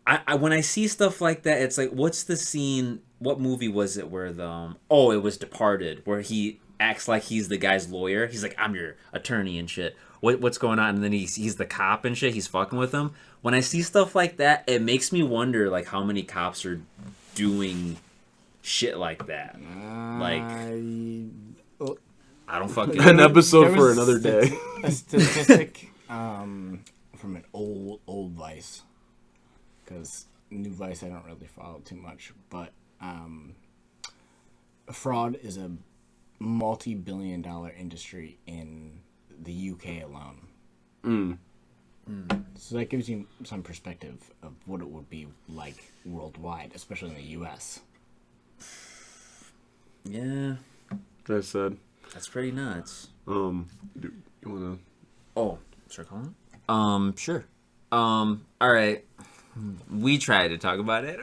I when I see stuff like that, it's like, what's the scene? What movie was it where it was Departed, where he acts like he's the guy's lawyer. He's like, I'm your attorney and shit. What's going on? And then he's the cop and shit. He's fucking with him. When I see stuff like that, it makes me wonder like how many cops are doing shit like that. Like I don't fucking
An episode
There
for
was
another day.
A statistic from an old Vice, because new Vice I don't really follow too much, but fraud is a multi-billion-dollar industry in the UK alone. So that gives you some perspective of what it would be like worldwide, especially in the US.
Yeah,
I said,
that's pretty nuts.
you wanna?
Oh, start calling? Sure. All right. We tried to talk about it.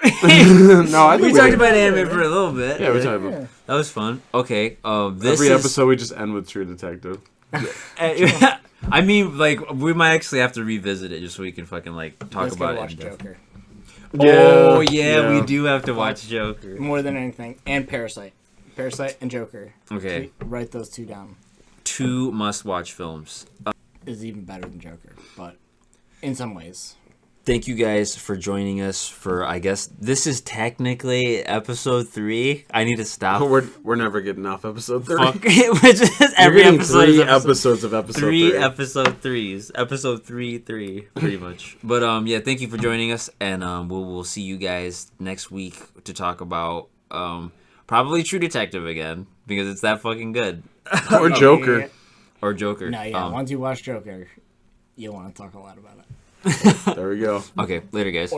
No, I think
We talked about anime for a little bit.
Yeah, we talked about
That was fun. Okay. This
every
is,
episode. We just end with True Detective.
I mean, like, we might actually have to revisit it just so we can fucking like talk
Let's
about
go
it.
watch
in depth.
Joker.
Oh yeah, we do have to watch Joker.
More than anything. And Parasite. Parasite and Joker.
Okay.
Write those two down.
2 must-watch films.
Is even better than Joker, but in some ways.
Thank you guys for joining us for, I guess, this is technically episode 3. I need to stop.
We're never getting off episode 3.
Fuck it, which is every
You're getting
episode
3
is episode
episodes of episode
3
3.
episode 3s. Episode 3, pretty much. But yeah, thank you for joining us, and we'll see you guys next week to talk about probably True Detective again, because it's that fucking good.
Or Joker.
Or Joker.
No, yeah. Once you watch Joker, you'll want to talk a lot about it.
There we go.
Okay, later guys.